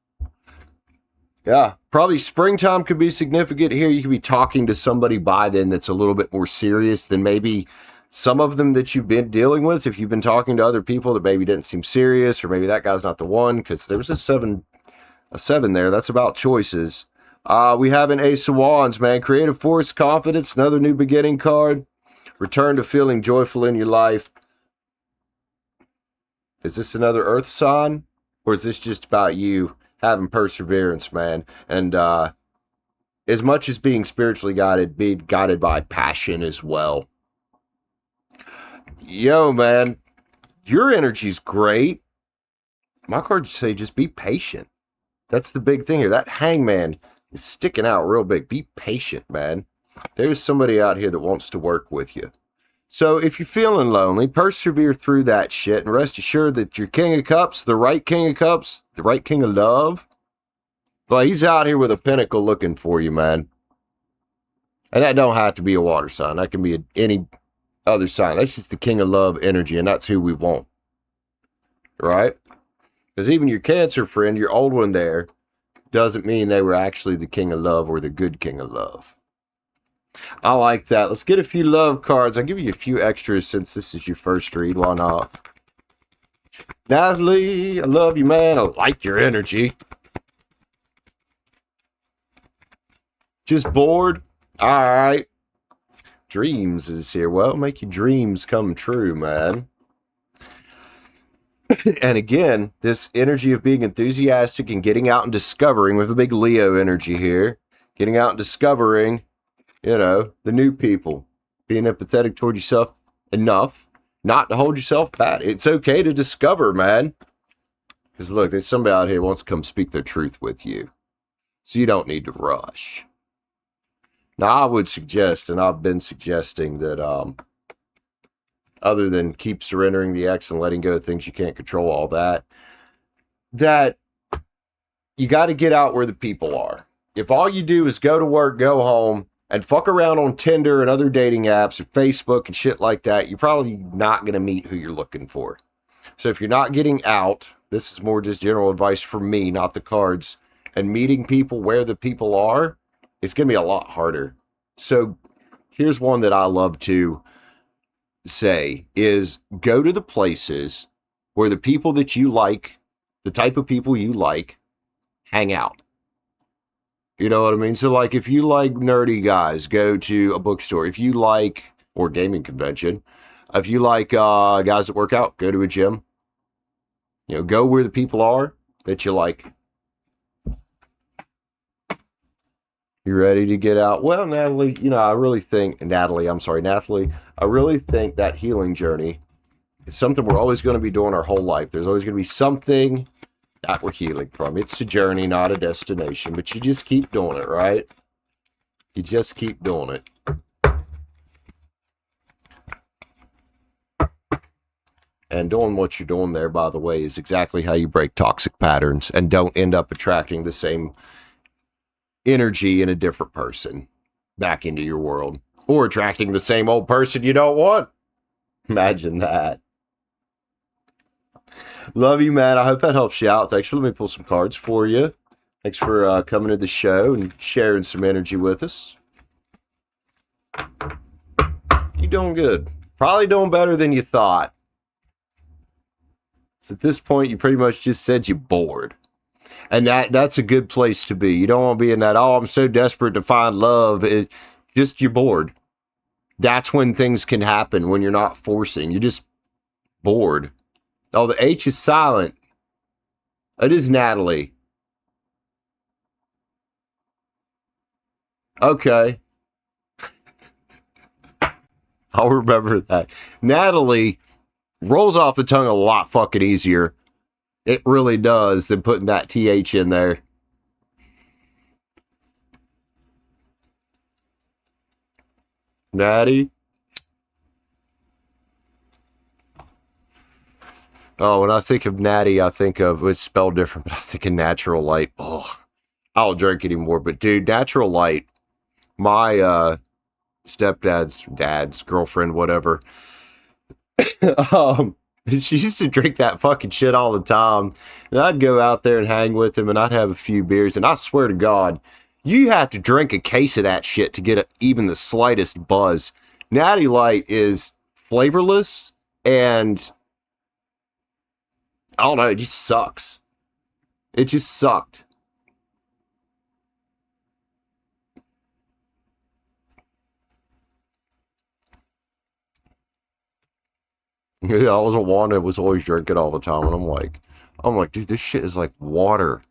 Yeah, probably springtime could be significant here. You could be talking to somebody by then that's a little bit more serious than maybe some of them that you've been dealing with. If you've been talking to other people that maybe didn't seem serious, or maybe that guy's not the one, because there was a seven there. That's about choices. We have an Ace of Wands, man. Creative force, confidence, another new beginning card. Return to feeling joyful in your life. Is this another earth sign? Or is this just about you having perseverance, man? And as much as being spiritually guided, being guided by passion as well. Yo, man, your energy's great. My cards say just be patient. That's the big thing here. That hangman is sticking out real big. Be patient, man. There's somebody out here that wants to work with you. So if you're feeling lonely, persevere through that shit and rest assured that your King of Cups, the right King of Cups, the right King of Love, well, he's out here with a pinnacle looking for you, man. And that don't have to be a water sign. That can be any other sign. That's just the King of Love energy, and that's who we want. Right? Because even your Cancer friend, your old one there, doesn't mean they were actually the King of Love or the good King of Love. I like that. Let's get a few love cards. I'll give you a few extras since this is your first read. Why not? Natalie, I love you, man. I like your energy. Just bored? Alright. Dreams is here. Well, make your dreams come true, man. And again, this energy of being enthusiastic and getting out and discovering with a big Leo energy here. Getting out and discovering, you know, the new people. Being empathetic toward yourself enough not to hold yourself back. It's okay to discover, man. Because look, there's somebody out here who wants to come speak their truth with you. So you don't need to rush. Now, I would suggest, and I've been suggesting that other than keep surrendering the X and letting go of things you can't control, all that, that you got to get out where the people are. If all you do is go to work, go home, and fuck around on Tinder and other dating apps or Facebook and shit like that, you're probably not going to meet who you're looking for. So if you're not getting out, this is more just general advice for me, not the cards, and meeting people where the people are, it's going to be a lot harder. So here's one that I love to say is go to the places where the people that you like, the type of people you like, hang out. You know what I mean? So like if you like nerdy guys, go to a bookstore. If you like, or gaming convention, if you like guys that work out, go to a gym. You know, go where the people are that you like. You ready to get out? Well, Natalie, you know, I really think Natalie, I really think that healing journey is something we're always going to be doing our whole life. There's always going to be something that we're healing from. It's a journey, not a destination, but you just keep doing it, right? You just keep doing it. And doing what you're doing there, by the way, is exactly how you break toxic patterns and don't end up attracting the same energy in a different person back into your world, or attracting the same old person you don't want. Imagine that. Love you, man. I hope that helps you out. Thanks for letting me pull some cards for you. Thanks for coming to the show and sharing some energy with us. You're doing good. Probably doing better than you thought. So at this point, you pretty much just said you're bored. And that's a good place to be. You don't want to be in that, oh, I'm so desperate to find love. It's just you're bored. That's when things can happen, when you're not forcing. You're just bored. Oh, the H is silent. It is Natalie. Okay. I'll remember that. Natalie rolls off the tongue a lot fucking easier. It really does, than putting that TH in there. Natty. Oh, when I think of Natty, I think of, it's spelled different, but I think of Natural Light. Oh, I don't drink anymore. But dude, Natural Light, my dad's girlfriend, whatever. She used to drink that fucking shit all the time. And I'd go out there and hang with him, and I'd have a few beers. And I swear to God, you have to drink a case of that shit to get even the slightest buzz. Natty Light is flavorless, and I don't know, it just sucks. It just sucked. Yeah, I wasn't one that was always drinking all the time, and I'm like, dude, this shit is like water.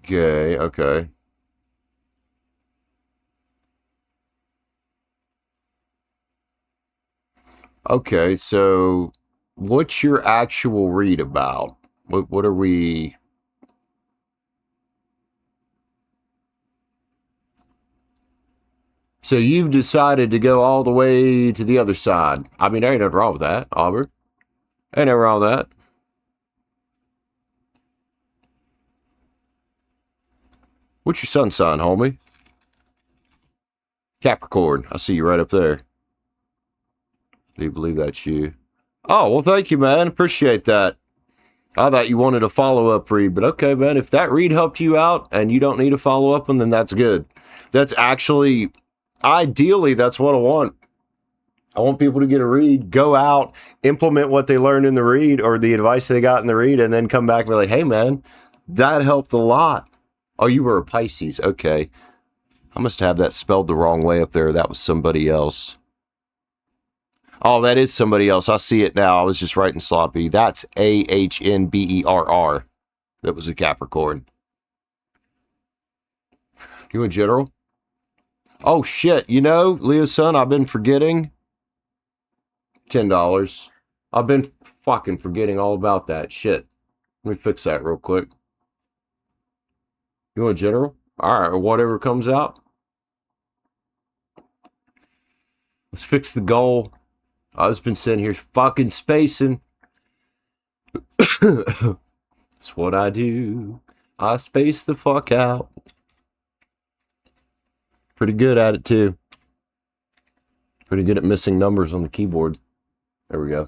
Okay, okay. Okay, so what's your actual read about? What are we? So you've decided to go all the way to the other side. I mean, there ain't nothing wrong with that, Aubrey. Ain't nothing wrong with that. What's your sun sign, homie? Capricorn. I see you right up there. Do you believe that's you? Oh, well, thank you, man. Appreciate that. I thought you wanted a follow-up read, but okay, man. If that read helped you out and you don't need a follow-up one, then that's good. That's actually, ideally, that's what I want. I want people to get a read, go out, implement what they learned in the read or the advice they got in the read, and then come back and be like, hey, man, that helped a lot. Oh, you were a Pisces. Okay. I must have that spelled the wrong way up there. That was somebody else. Oh, that is somebody else. I see it now. I was just writing sloppy. That's Ahnberr. That was a Capricorn. You in general? Oh, shit. You know, Leo's son, I've been forgetting. $10. I've been fucking forgetting all about that. Shit. Let me fix that real quick. You in general? All right, or whatever comes out. Let's fix the goal. I've just been sitting here fucking spacing. That's what I do. I space the fuck out. Pretty good at it, too. Pretty good at missing numbers on the keyboard. There we go.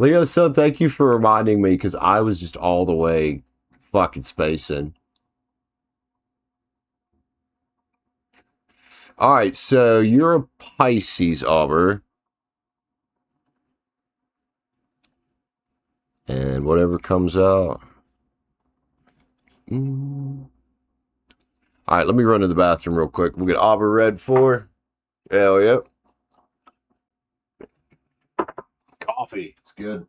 Leo son, thank you for reminding me, because I was just all the way fucking spacing. All right, so you're a Pisces, Aubrey. And whatever comes out. All right, let me run to the bathroom real quick. We'll get Aubrey read for. Hell yep. Coffee. It's good.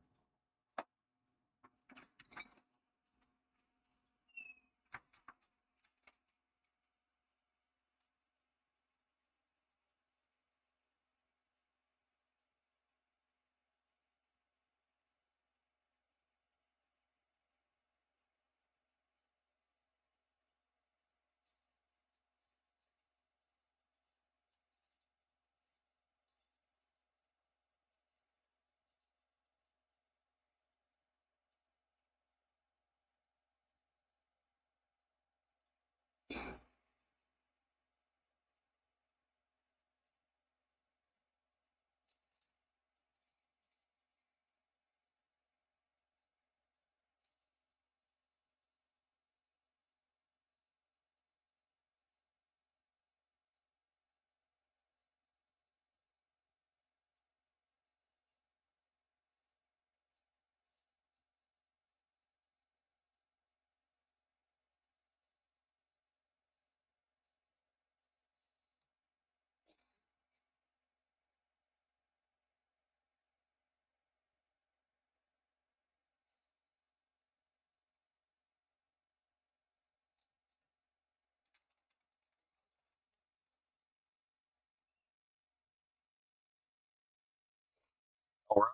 All right,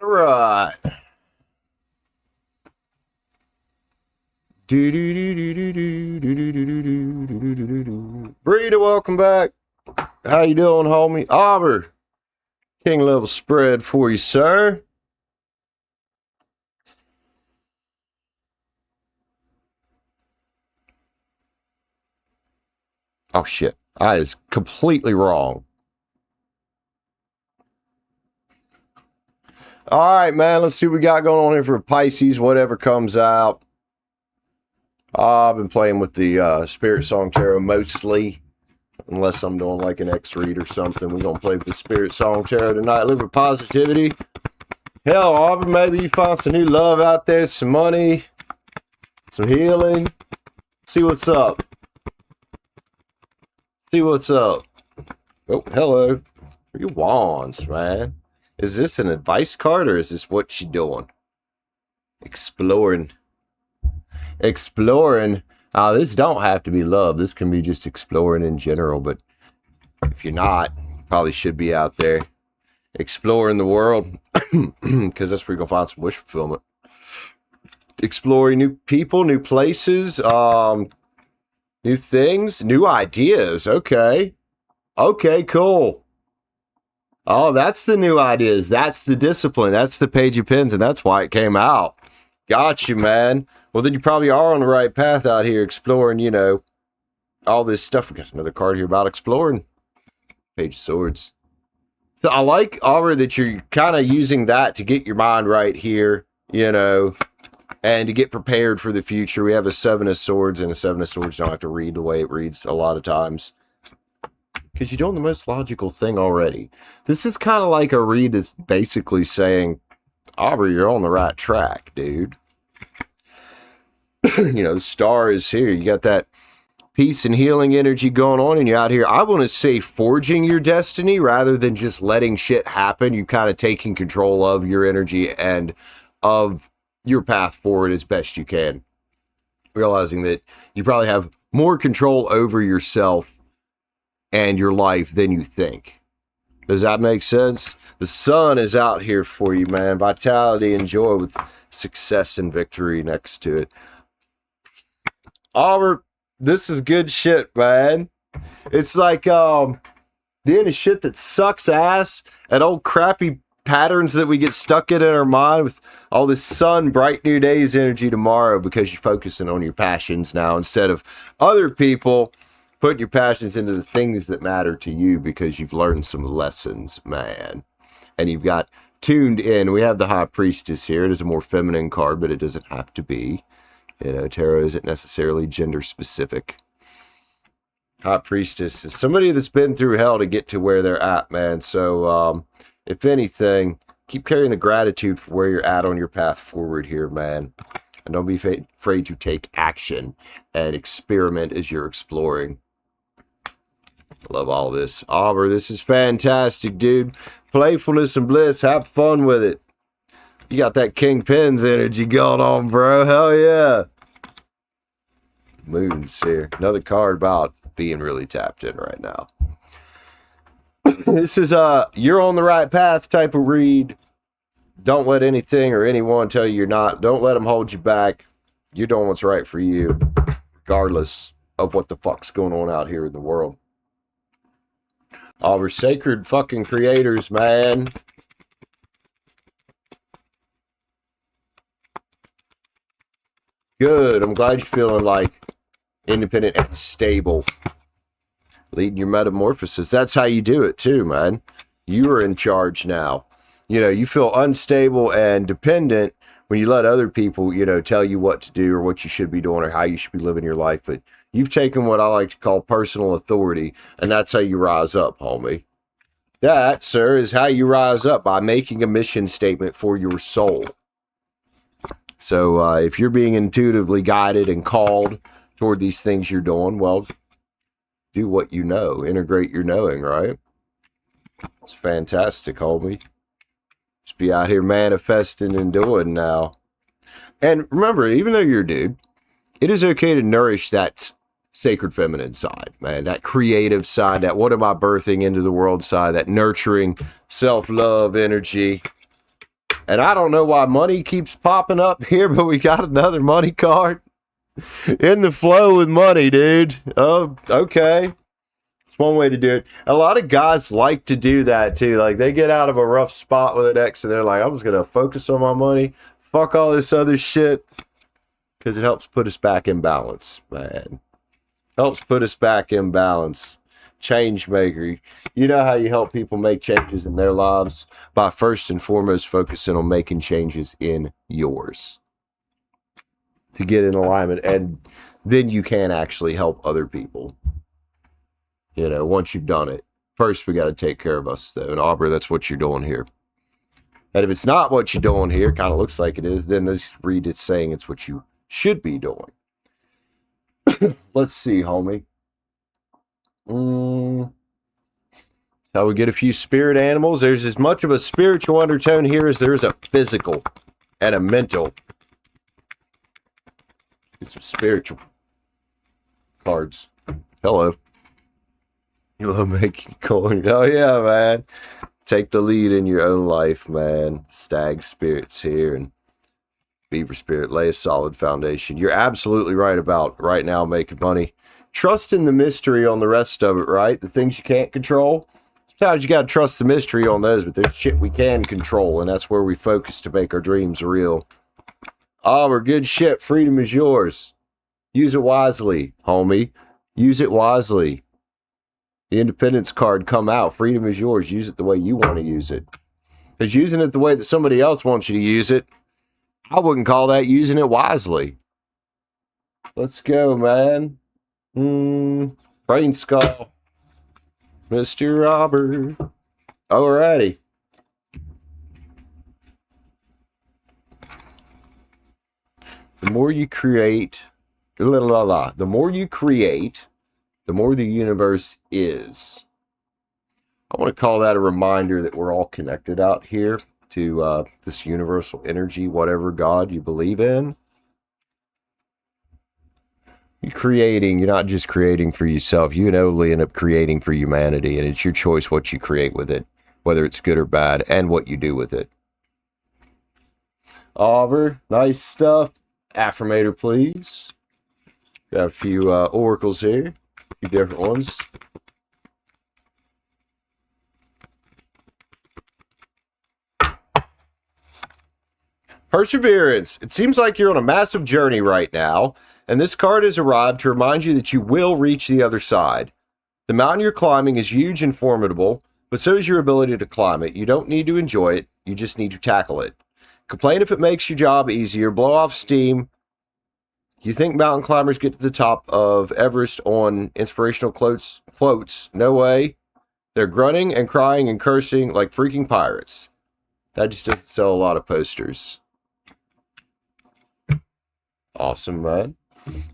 all right. Breeder, welcome back. How you doing, homie? Aubrey, king level spread for you, sir. Oh shit, I is completely wrong. All right, man. Let's see what we got going on here for Pisces. Whatever comes out. I've been playing with the Spirit Song Tarot mostly. Unless I'm doing like an X-read or something. We're going to play with the Spirit Song Tarot tonight. Live with positivity. Hell, Aubrey, maybe you find some new love out there. Some money. Some healing. See what's up. See what's up. Oh, hello. Where your wands, man? Is this an advice card or is this what you doing? Exploring. Exploring. This don't have to be love. This can be just exploring in general, but if you're not, you probably should be out there exploring the world because that's where you're going to find some wish fulfillment. Exploring new people, new places, new things, new ideas. Okay. Okay, cool. Oh, that's the new ideas. That's the discipline. That's the page of pens, and that's why it came out. Got you, man. Well, then you probably are on the right path out here exploring, you know, all this stuff. We got another card here about exploring. Page of Swords. So I like, Aubrey, that you're kind of using that to get your mind right here, you know, and to get prepared for the future. We have a Seven of Swords, and a Seven of Swords don't have to read the way it reads a lot of times. Because you're doing the most logical thing already. This is kind of like a read that's basically saying, Aubrey, you're on the right track, dude. You know, the star is here. You got that peace and healing energy going on, and you're out here. I want to say forging your destiny rather than just letting shit happen. You're kind of taking control of your energy and of your path forward as best you can. Realizing that you probably have more control over yourself and your life than you think. Does that make sense? The sun is out here for you, man. Vitality and joy with success and victory next to it. Albert, this is good shit, man. It's like the end of shit that sucks ass and old crappy patterns that we get stuck in our mind with all this sun, bright new days energy tomorrow because you're focusing on your passions now instead of other people putting your passions into the things that matter to you because you've learned some lessons, man. And you've got tuned in. We have the High Priestess here. It is a more feminine card, but it doesn't have to be. You know, tarot isn't necessarily gender specific. High Priestess is somebody that's been through hell to get to where they're at, man. So, if anything, keep carrying the gratitude for where you're at on your path forward here, man. And don't be afraid to take action and experiment as you're exploring. Love all this. Aubrey, this is fantastic, dude. Playfulness and bliss. Have fun with it. You got that King Pens energy going on, bro. Hell yeah. Moon's here. Another card about being really tapped in right now. This is you're on the right path type of read. Don't let anything or anyone tell you you're not. Don't let them hold you back. You're doing what's right for you, regardless of what the fuck's going on out here in the world. All we're sacred fucking creators, man. Good. I'm glad you're feeling like independent and stable. Leading your metamorphosis. That's how you do it too, man. You are in charge now. You know, you feel unstable and dependent when you let other people, you know, tell you what to do or what you should be doing or how you should be living your life. But you've taken what I like to call personal authority, and that's how you rise up, homie. That, sir, is how you rise up, by making a mission statement for your soul. So if you're being intuitively guided and called toward these things you're doing, well, do what you know. Integrate your knowing, right? It's fantastic, homie. Just be out here manifesting and doing now. And remember, even though you're a dude, it is okay to nourish that sacred feminine side, man. That creative side, that what am I birthing into the world side, that nurturing self-love energy. And I don't know why money keeps popping up here, but we got another money card. In the flow with money, dude. Oh, okay. It's one way to do it. A lot of guys like to do that too. Like they get out of a rough spot with an ex and they're like, I'm just going to focus on my money. Fuck all this other shit. Because it helps put us back in balance, man. Helps put us back in balance. Change maker. You know how you help people make changes in their lives? By first and foremost focusing on making changes in yours. To get in alignment, and then you can actually help other people. You know, once you've done it. First, we got to take care of us, though. And Aubrey, that's what you're doing here. And if it's not what you're doing here, kind of looks like it is, then this read is saying it's what you should be doing. Let's see, homie. How we get a few spirit animals. There's as much of a spiritual undertone here as there is a physical and a mental. Get some spiritual cards. Hello. You love making coin. Oh yeah, man. Take the lead in your own life, man. Stag spirits here and beaver spirit. Lay a solid foundation. You're absolutely right about right now making money. Trust in the mystery on the rest of it, right? The things you can't control. Sometimes you got to trust the mystery on those, but there's shit we can control, and that's where we focus to make our dreams real. We're good shit. Freedom is yours. Use it wisely, homie. Use it wisely. The independence card come out. Freedom is yours. Use it the way you want to use it. Because using it the way that somebody else wants you to use it, I wouldn't call that using it wisely. Let's go, man. Brain skull. Mr. Robert. Alrighty. The more you create, the more you create, the more the universe is. I want to call that a reminder that we're all connected out here to this universal energy, whatever God you believe in. You're creating, you're not just creating for yourself. You only end up creating for humanity, and it's your choice what you create with it, whether it's good or bad, and what you do with it. Auburn, nice stuff. Affirmator, please. Got a few oracles here, a few different ones. Perseverance. It seems like you're on a massive journey right now, and this card has arrived to remind you that you will reach the other side. The mountain you're climbing is huge and formidable, but so is your ability to climb it. You don't need to enjoy it, you just need to tackle it. Complain if it makes your job easier, blow off steam. You think mountain climbers get to the top of Everest on inspirational quotes? No way. They're grunting and crying and cursing like freaking pirates. That just doesn't sell a lot of posters. Awesome, man.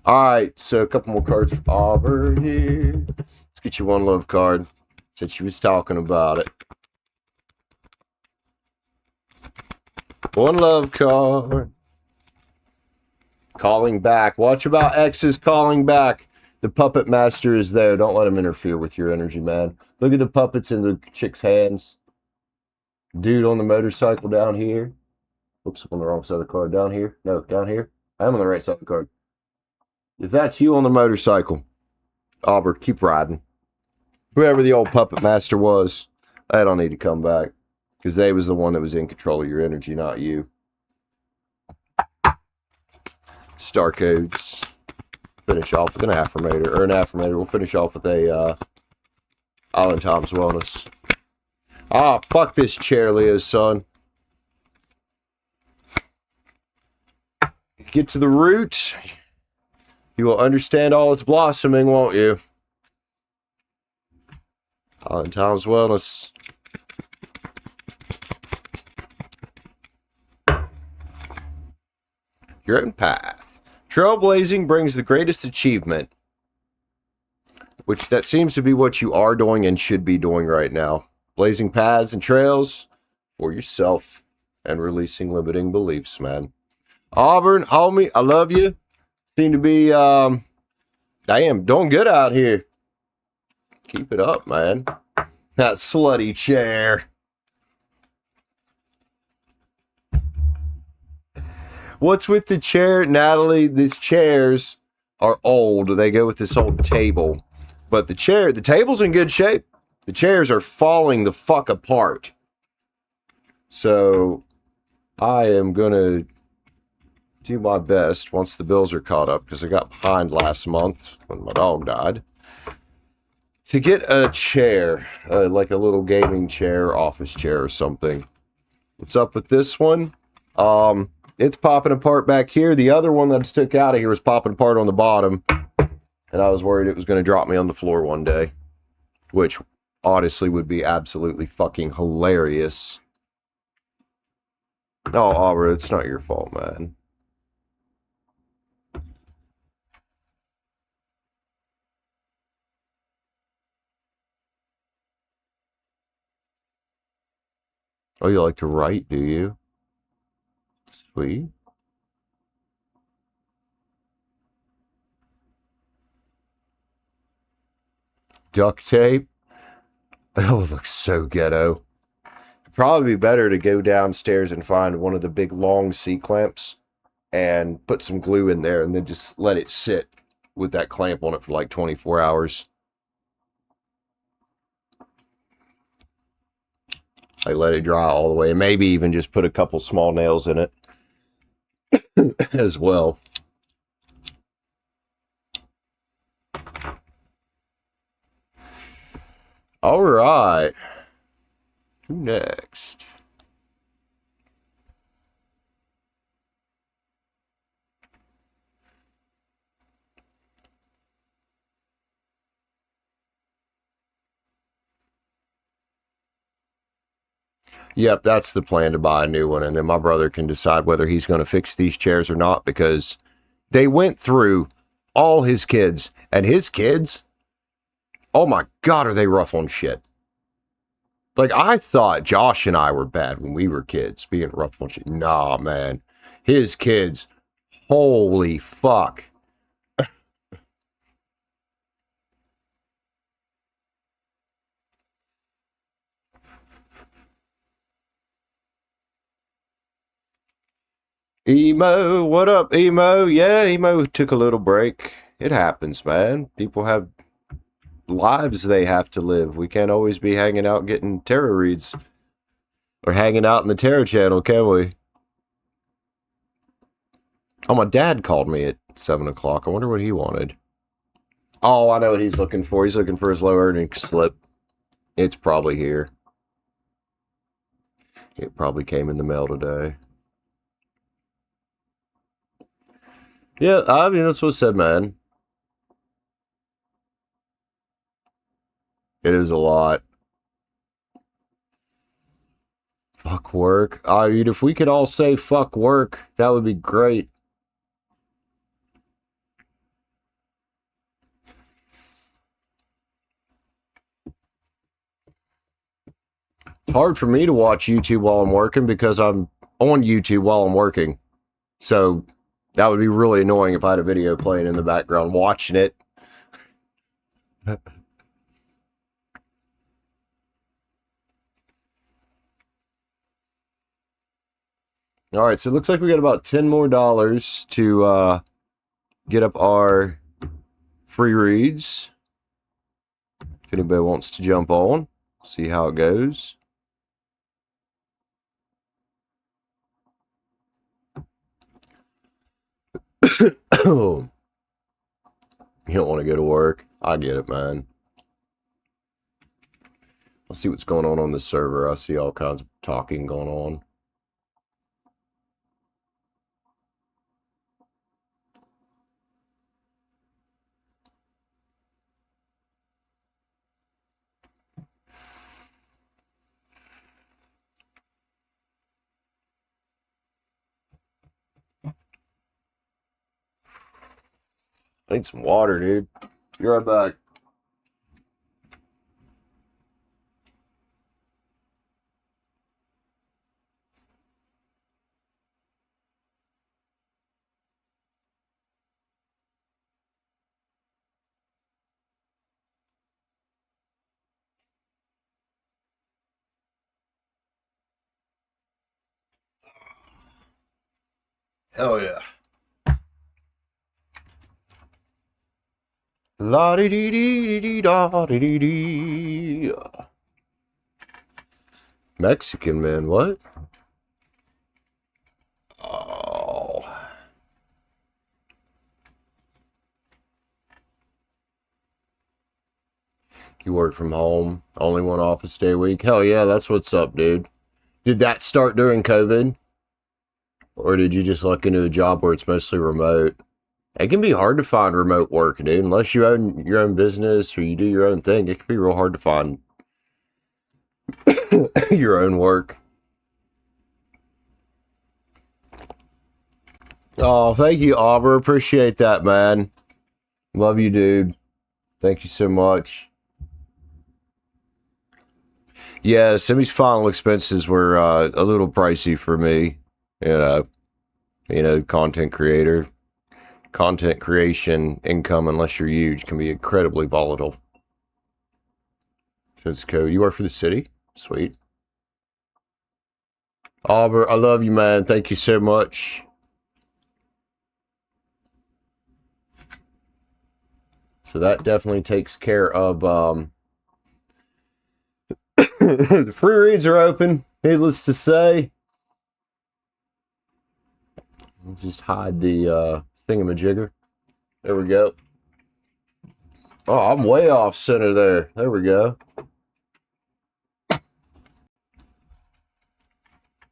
Alright, so a couple more cards for Auburn here. Let's get you one love card, since you was talking about it. One love card. Calling back. Watch about X's calling back. The puppet master is there. Don't let him interfere with your energy, man. Look at the puppets in the chick's hands. Dude on the motorcycle down here. Oops, I'm on the wrong side of the card. Down here. No, down here. I am on the right side of the card. If that's you on the motorcycle, Auburn, keep riding. Whoever the old puppet master was, they don't need to come back. Because they was the one that was in control of your energy, not you. Star codes. Finish off with an affirmator. Or an affirmator. We'll finish off with a Island Times Wellness. Ah, fuck this chair, Leo's son. Get to the root. You will understand all its blossoming, won't you? Island Times Wellness. Your own path. Trailblazing brings the greatest achievement. Which that seems to be what you are doing and should be doing right now. Blazing paths and trails for yourself and releasing limiting beliefs, man. Auburn, homie, I love you. Seem to be, damn, doing good out here. Keep it up, man. That slutty chair. What's with the chair, Natalie? These chairs are old. They go with this old table. But the table's in good shape. The chairs are falling the fuck apart. So, I am going to do my best once the bills are caught up, because I got behind last month when my dog died, to get a chair, like a little gaming chair, office chair or something. What's up with this one? It's popping apart back here. The other one that I took out of here was popping apart on the bottom, and I was worried it was going to drop me on the floor one day, which honestly would be absolutely fucking hilarious. No, Aubrey, it's not your fault, man. Oh, you like to write, do you? Sweet. Duct tape. Oh, it looks so ghetto. It'd probably be better to go downstairs and find one of the big long C-clamps and put some glue in there and then just let it sit with that clamp on it for like 24 hours. I let it dry all the way, and maybe even just put a couple small nails in it as well. All right. Who next? Yep, that's the plan, to buy a new one, and then my brother can decide whether he's going to fix these chairs or not, because they went through all his kids, and his kids, oh my God, are they rough on shit. Like, I thought Josh and I were bad when we were kids, being rough on shit. Nah, man. His kids, holy fuck. Emo, what up, Emo? Yeah, Emo took a little break. It happens, man. People have lives they have to live. We can't always be hanging out getting tarot reads or hanging out in the tarot channel, can we? Oh, my dad called me at 7 o'clock. I wonder what he wanted. Oh, I know what he's looking for. He's looking for his low earnings slip. It's probably here. It probably came in the mail today. Yeah, I mean, that's what I said, man. It is a lot. Fuck work. I mean, if we could all say fuck work, that would be great. It's hard for me to watch YouTube while I'm working because I'm on YouTube while I'm working. So that would be really annoying if I had a video playing in the background watching it. All right, so it looks like we got about $10 more to get up our free reads. If anybody wants to jump on, see how it goes. You don't want to go to work. I get it, man. I'll see what's going on the server. I see all kinds of talking going on. I need some water, dude. Be right back. Hell yeah. La dee dee dee dee da dee dee dee. Mexican man, what? Oh. You work from home, only one office day a week? Hell yeah, that's what's up, dude. Did that start during COVID? Or did you just look into a job where it's mostly remote? It can be hard to find remote work, dude. Unless you own your own business or you do your own thing, it can be real hard to find your own work. Oh, thank you, Aubrey. Appreciate that, man. Love you, dude. Thank you so much. Yeah, semi-final expenses were a little pricey for me. Content creator, content creation income, unless you're huge, can be incredibly volatile. That's code. You work for the city? Sweet. Albert, I love you, man. Thank you so much. So that definitely takes care of the free reads are open, needless to say. We'll just hide the thingamajigger. There we go. Oh, I'm way off center there. There we go.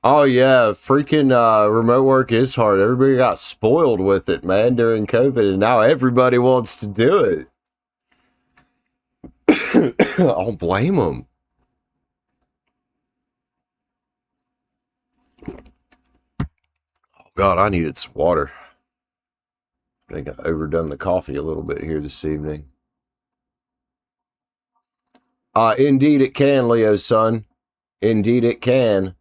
Oh yeah, freaking remote work is hard. Everybody got spoiled with it, man, during COVID, and now everybody wants to do it. I don't blame them. Oh God, I needed some water. I think I overdone the coffee a little bit here this evening. Indeed it can, Leo's son. Indeed it can.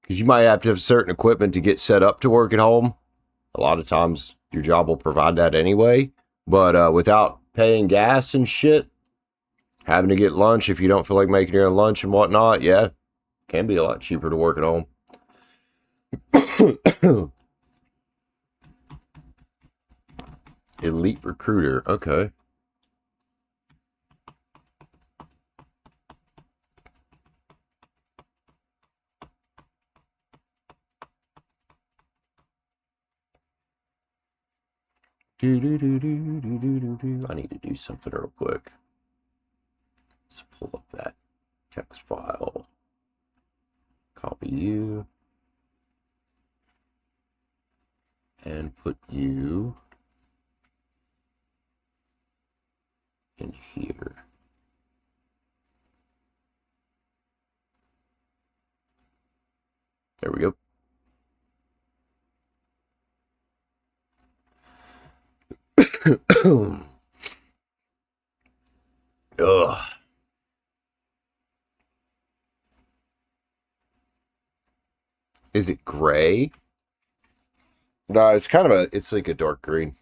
Because you might have to have certain equipment to get set up to work at home. A lot of times your job will provide that anyway. But without paying gas and shit, having to get lunch if you don't feel like making your own lunch and whatnot, yeah, can be a lot cheaper to work at home. Elite recruiter, okay. I need to do something real quick. Let's pull up that text file. Copy you. And put you in here. There we go. Ugh. Is it gray? No, it's kind of it's like a dark green.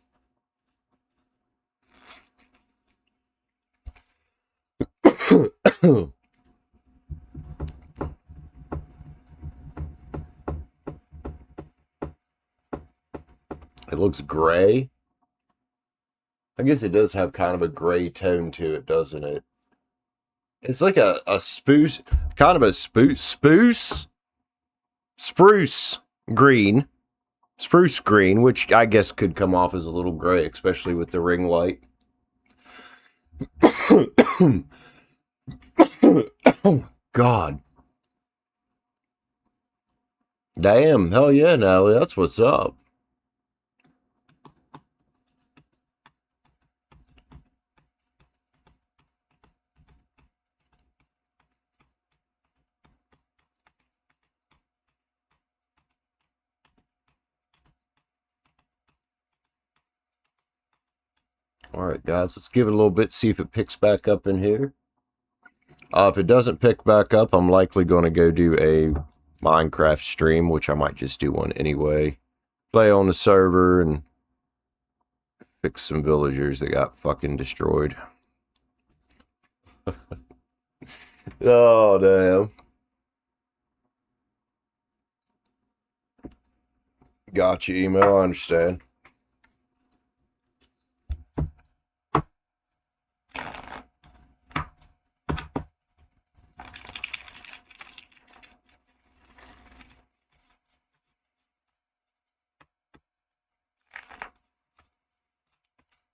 It looks gray. I guess it does have kind of a gray tone to it, doesn't it? It's like a spruce, kind of a spruce green. Spruce green, which I guess could come off as a little gray, especially with the ring light. Oh, God. Damn, hell yeah, Natalie, that's what's up. Alright, guys, let's give it a little bit, see if it picks back up in here. If it doesn't pick back up, I'm likely going to go do a Minecraft stream, which I might just do one anyway. Play on the server and fix some villagers that got fucking destroyed. Oh, damn. Gotcha, email, I understand.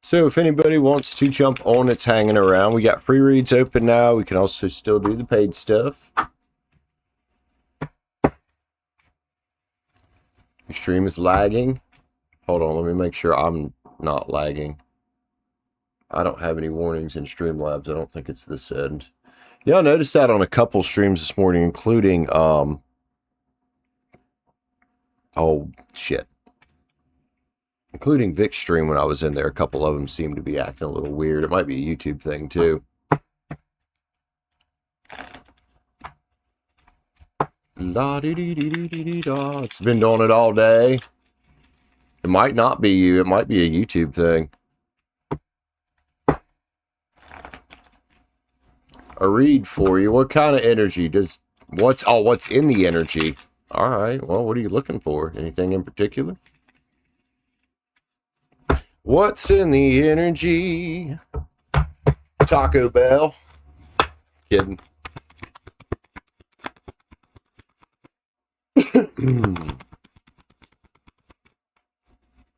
So if anybody wants to jump on, it's hanging around. We got free reads open now. We can also still do the paid stuff. Your stream is lagging. Hold on, let me make sure I'm not lagging. I don't have any warnings in Streamlabs. I don't think it's this end. Yeah, I noticed that on a couple streams this morning, including, oh, shit. Including Vic's stream when I was in there. A couple of them seemed to be acting a little weird. It might be a YouTube thing, too. La dee dee dee dee dee dee da. It's been doing it all day. It might not be you. It might be a YouTube thing. A read for you. What kind of energy does... what's in the energy? All right. Well, what are you looking for? Anything in particular? What's in the energy? Taco Bell. Kidding.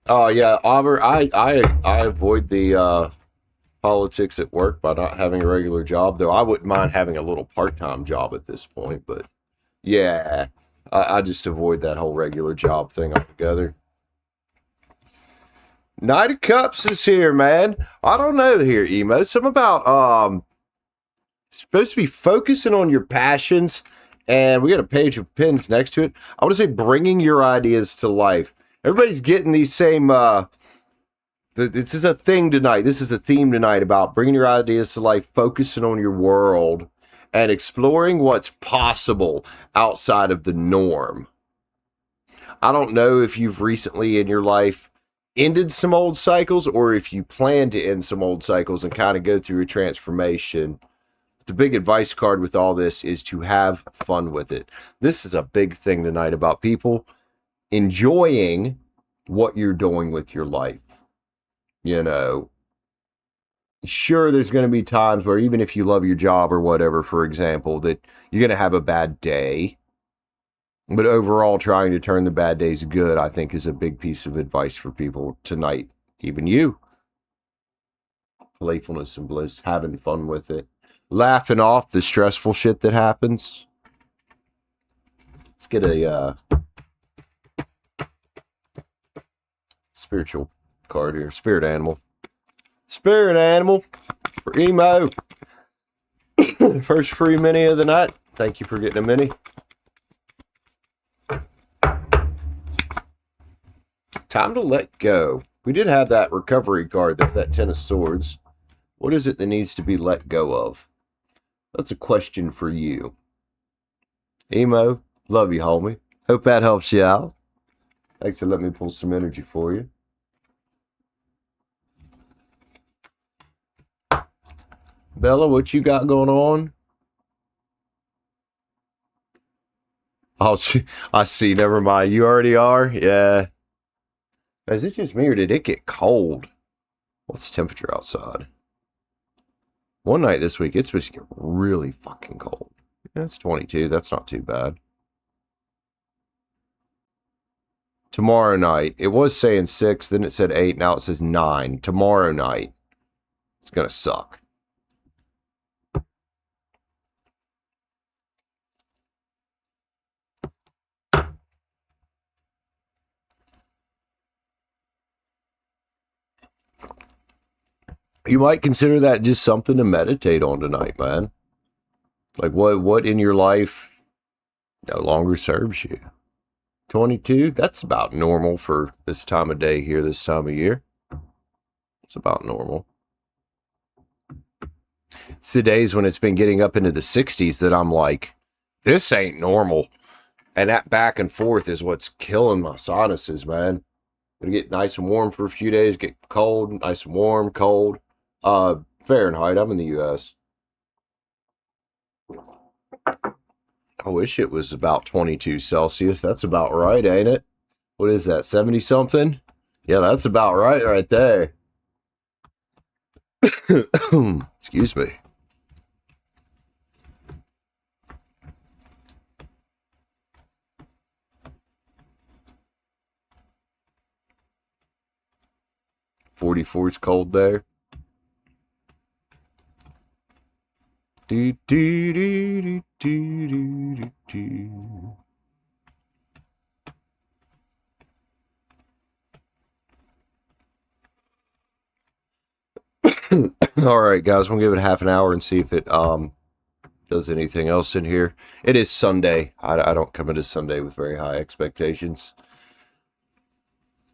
Oh yeah, Auburn. I avoid the politics at work by not having a regular job, though I wouldn't mind having a little part-time job at this point. But yeah, I just avoid that whole regular job thing altogether. Knight of Cups is here, man. I don't know here, Emo. Something about supposed to be focusing on your passions, and we got a page of pins next to it. I want to say bringing your ideas to life. Everybody's getting these same this is a thing tonight. This is the theme tonight about bringing your ideas to life, focusing on your world, and exploring what's possible outside of the norm. I don't know if you've recently in your life ended some old cycles, or if you plan to end some old cycles and kind of go through a transformation. The big advice card with all this is to have fun with it. This is a big thing tonight about people enjoying what you're doing with your life. You know, sure, there's going to be times where even if you love your job or whatever, for example, that you're going to have a bad day. But overall, trying to turn the bad days good, I think, is a big piece of advice for people tonight. Even you. Playfulness and bliss, having fun with it. Laughing off the stressful shit that happens. Let's get a spiritual card here. Spirit animal. Spirit animal for Emo. First free mini of the night. Thank you for getting a mini. Time to let go. We did have that recovery card there, that Ten of Swords. What is it that needs to be let go of? That's a question for you. Emo, love you, homie. Hope that helps you out. Thanks for letting me pull some energy for you. Bella, what you got going on? Oh, I see. Never mind. You already are? Yeah. Is it just me, or did it get cold? What's the temperature outside? One night this week, it's supposed to get really fucking cold. Yeah, it's 22. That's not too bad. Tomorrow night, it was saying 6, then it said 8, now it says 9. Tomorrow night, it's going to suck. You might consider that just something to meditate on tonight, man. Like what in your life no longer serves you? 22, that's about normal for this time of day here, this time of year. It's about normal. It's the days when it's been getting up into the 60s that I'm like, this ain't normal. And that back and forth is what's killing my sinuses, man. Gonna get nice and warm for a few days, get cold, nice and warm, cold. Fahrenheit, I'm in the US. I wish it was about 22 Celsius. That's about right, ain't it? What is that, 70 something? Yeah, that's about right there. Excuse me. .44's cold there. Do, do, do, do, do, do, do. All right, guys, we'll give it half an hour and see if it does anything else in here. It is Sunday. I don't come into Sunday with very high expectations.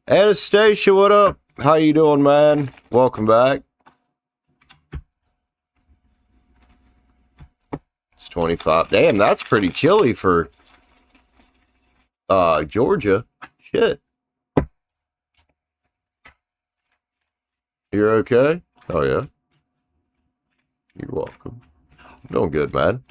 Anastasia, what up? How you doing, man? Welcome back. It's 25. Damn, that's pretty chilly for Georgia. Shit. You're okay? Oh, yeah. You're welcome. I'm doing good, man.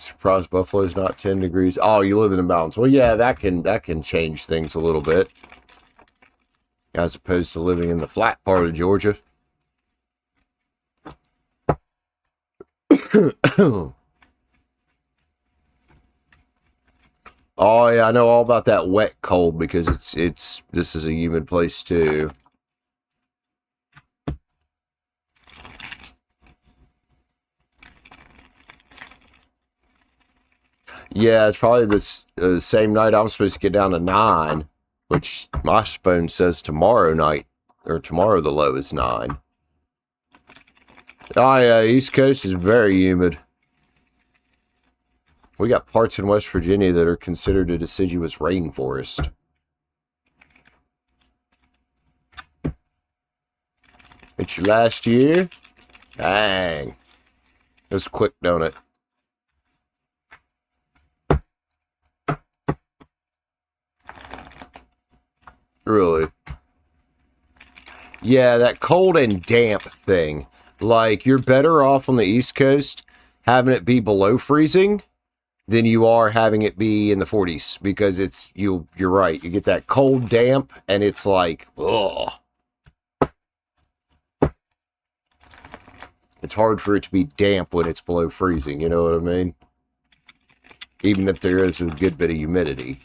Surprised Buffalo's not 10 degrees. Oh, you live in the mountains. Well, yeah, that can change things a little bit. As opposed to living in the flat part of Georgia. Oh yeah, I know all about that wet cold because this is a humid place too. Yeah, it's probably this same night I'm supposed to get down to 9, which my phone says tomorrow night, or tomorrow the low is 9. Oh yeah, East Coast is very humid. We got parts in West Virginia that are considered a deciduous rainforest. It's your last year? Dang. It was quick, don't it? Really? Yeah, that cold and damp thing. Like, you're better off on the East Coast having it be below freezing than you are having it be in the 40s. Because you're right. You get that cold damp, and it's like, ugh. It's hard for it to be damp when it's below freezing, you know what I mean? Even if there is a good bit of humidity.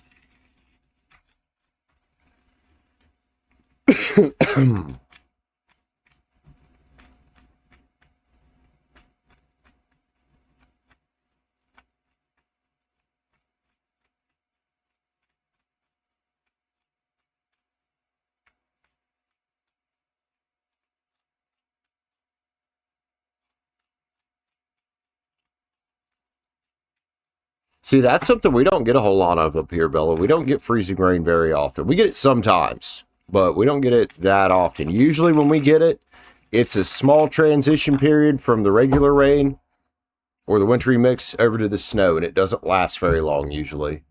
See, that's something we don't get a whole lot of up here, Bella. We don't get freezing rain very often. We get it sometimes, but we don't get it that often. Usually when we get it, it's a small transition period from the regular rain or the wintry mix over to the snow, and it doesn't last very long usually.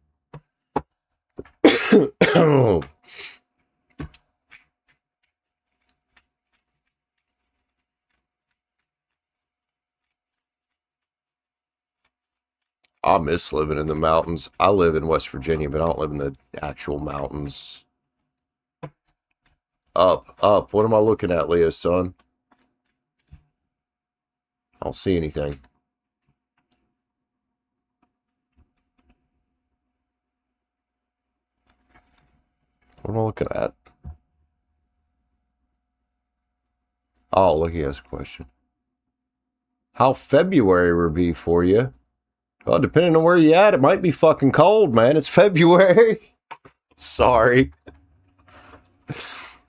I miss living in the mountains. I live in West Virginia, but I don't live in the actual mountains. Up. What am I looking at, Leo's son? I don't see anything. What am I looking at? Oh, look, he has a question. How February will be for you? Well, depending on where you at, it might be fucking cold, man. It's February. Sorry.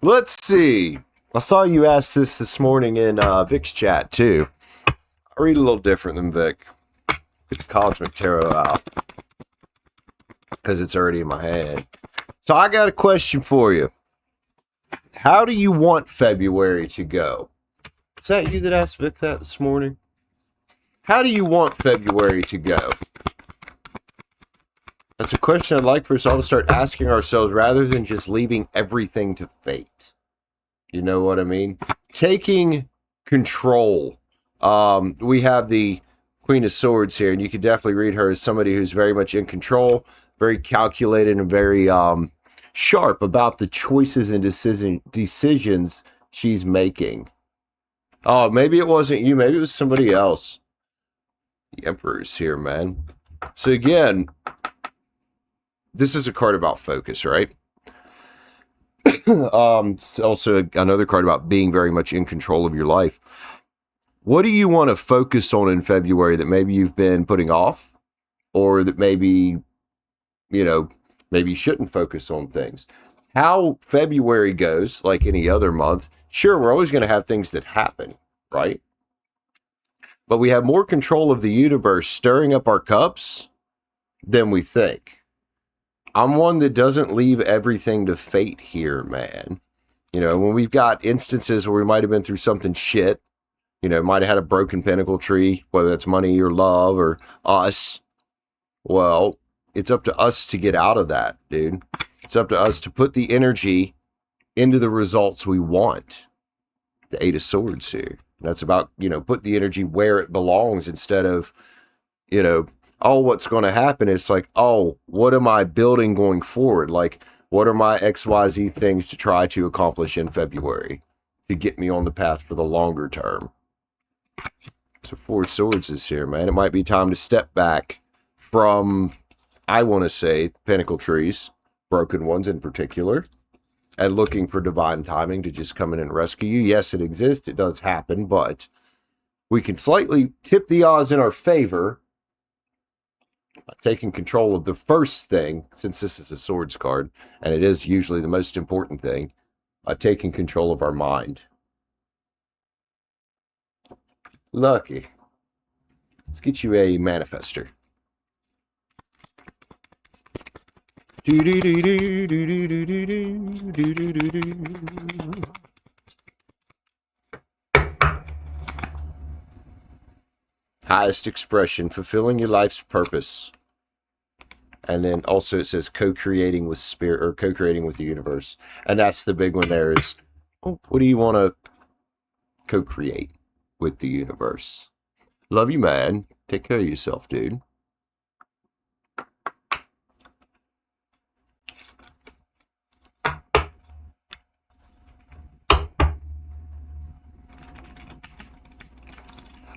Let's see. I saw you ask this morning in Vic's chat, too. I read a little different than Vic. Get the Cosmic Tarot out. Because it's already in my hand. So I got a question for you. How do you want February to go? Is that you that asked Vic that this morning? How do you want February to go? That's a question I'd like for us all to start asking ourselves rather than just leaving everything to fate. You know what I mean? Taking control. We have the Queen of Swords here, and you could definitely read her as somebody who's very much in control, very calculated, and very sharp about the choices and decisions she's making. Oh, maybe it wasn't you. Maybe it was somebody else. The Emperor's here, man. So again, this is a card about focus, right? It's also another card about being very much in control of your life. What do you want to focus on in February that maybe you've been putting off? Or that maybe, maybe you shouldn't focus on things? How February goes, like any other month, sure, we're always going to have things that happen, right? But we have more control of the universe stirring up our cups than we think. I'm one that doesn't leave everything to fate here, man. You know, when we've got instances where we might have been through something shit, you know, might have had a broken pinnacle tree, whether it's money or love or us. Well, it's up to us to get out of that, dude. It's up to us to put the energy into the results we want. The Eight of Swords here. That's about, you know, put the energy where it belongs instead of, you know, oh, what's going to happen? It's like, oh, what am I building going forward? Like, what are my XYZ things to try to accomplish in February to get me on the path for the longer term? So Four of Swords is here, man. It might be time to step back from, I want to say, pinnacle trees, broken ones in particular, and looking for divine timing to just come in and rescue you. Yes, it exists. It does happen, but we can slightly tip the odds in our favor by taking control of the first thing, since this is a swords card, and it is usually the most important thing, by taking control of our mind. Lucky. Let's get you a manifester. Highest expression, fulfilling your life's purpose. And then also it says co-creating with spirit, or co-creating with the universe. And that's the big one there is, oh, what do you want to co-create with the universe? Love you, man. Take care of yourself, dude.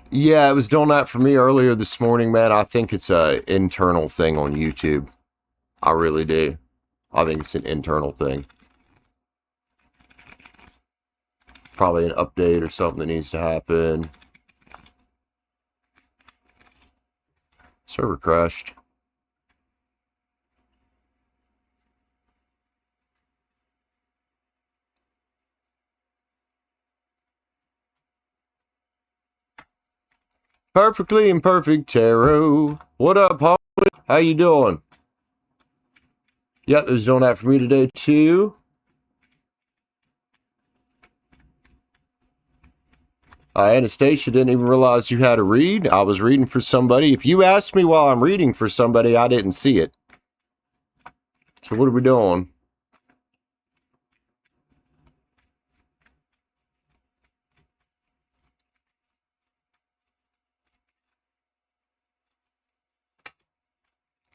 Yeah, it was doing that for me earlier this morning, man. I think it's an internal thing on YouTube. I really do. I think it's an internal thing. Probably an update or something that needs to happen. Server crashed. Perfectly Imperfect Tarot. What up, Holly? How you doing? Yep, it was doing that for me today, too. Anastasia didn't even realize you had to read. I was reading for somebody. If you asked me while I'm reading for somebody, I didn't see it. So what are we doing?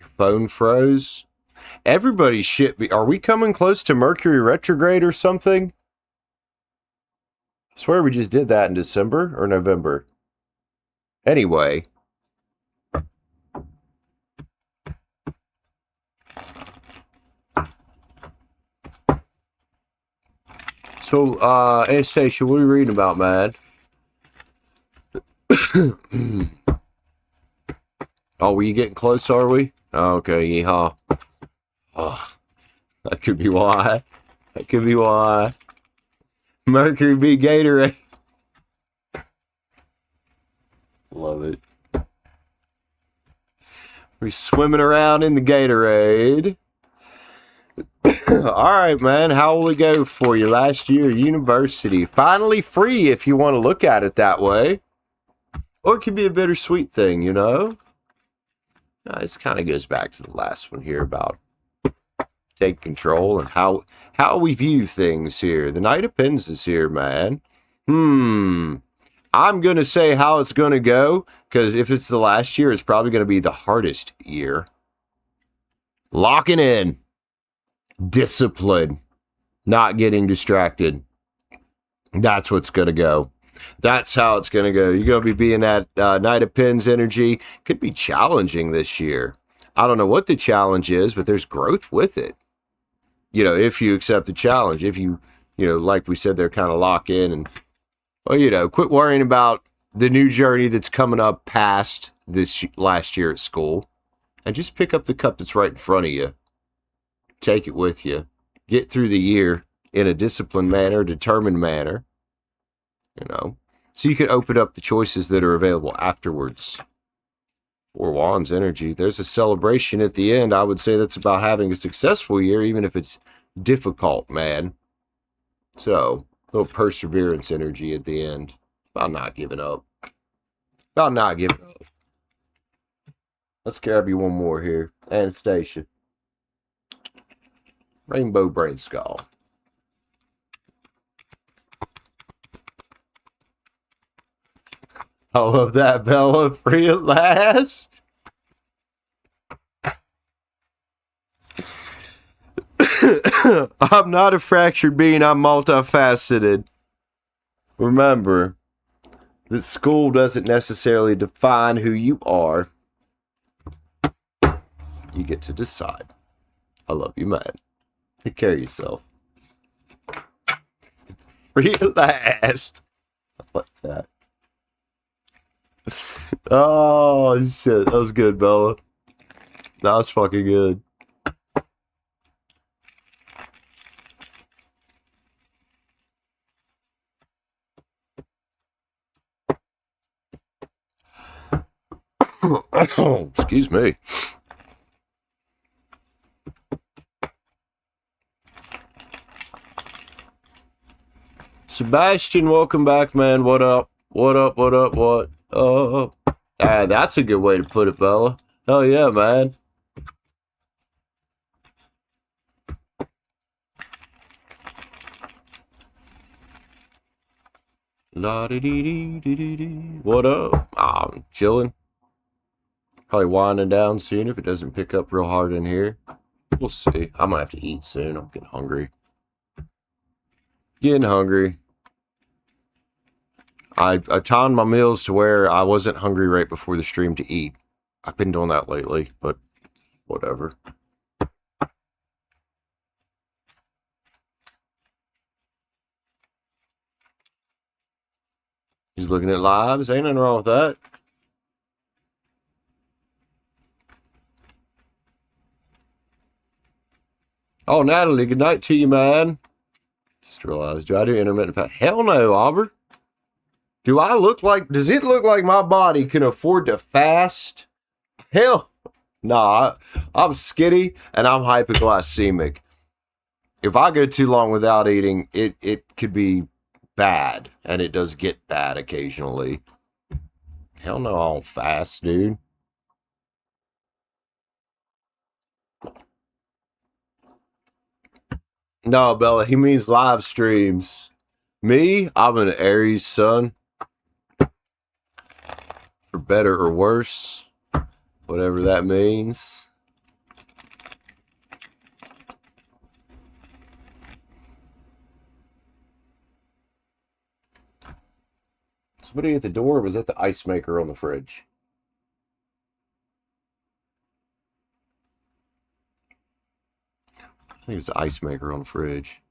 Your phone froze. Everybody's shit. Are we coming close to Mercury retrograde or something? I swear we just did that in December or November. Anyway. So, Anastasia, what are you reading about, man? Oh, were you getting close, are we? Oh, okay, yeehaw. Oh, that could be why. That could be why. Mercury be Gatorade. Love it. We're swimming around in the Gatorade. All right, man. How will it go for you? Last year, university. Finally free if you want to look at it that way. Or it could be a bittersweet thing, you know? This kind of goes back to the last one here about take control and how we view things here. The Knight of Pens is here, man. I'm going to say how it's going to go, because if it's the last year, it's probably going to be the hardest year. Locking in. Discipline. Not getting distracted. That's what's going to go. That's how it's going to go. You're going to be being that Knight of Pens energy. Could be challenging this year. I don't know what the challenge is, but there's growth with it. You know, if you accept the challenge, if you know, like we said, they're kind of lock in and, well, you know, quit worrying about the new journey that's coming up past this last year at school and just pick up the cup that's right in front of you. Take it with you. Get through the year in a disciplined manner, determined manner. You know, So you can open up the choices that are available afterwards. Four Wands energy. There's a celebration at the end. I would say that's about having a successful year, even if it's difficult, man. So, a little perseverance energy at the end. About not giving up. About not giving up. Let's grab you one more here. Anastasia. Rainbow Brain Skull. I love that, Bella. Free at last. I'm not a fractured being. I'm multifaceted. Remember that school doesn't necessarily define who you are. You get to decide. I love you, man. Take care of yourself. Free at last. I like that. Oh, shit. That was good, Bella. That was fucking good. Excuse me. Sebastian, welcome back, man. What up? What up? What up? What up? That's a good way to put it, Bella. Hell yeah, man. La -dee -dee -dee -dee -dee -dee. What up? I'm chilling. Probably winding down soon if it doesn't pick up real hard in here. We'll see. I'm gonna have to eat soon. I'm getting hungry. Getting hungry. I timed my meals to where I wasn't hungry right before the stream to eat. I've been doing that lately, but whatever. He's looking at lives. Ain't nothing wrong with that. Oh, Natalie, good night to you, man. Just realized, do I do intermittent fast? Hell no, Aubrey. Do I look like, does it look like my body can afford to fast? Hell, nah, I'm skinny and I'm hypoglycemic. If I go too long without eating, it could be bad, and it does get bad occasionally. Hell no, I don't fast, dude. No, Bella, he means live streams. Me, I'm an Aries sun. For better or worse, whatever that means. Somebody at the door, or was that the ice maker on the fridge? I think it's the ice maker on the fridge.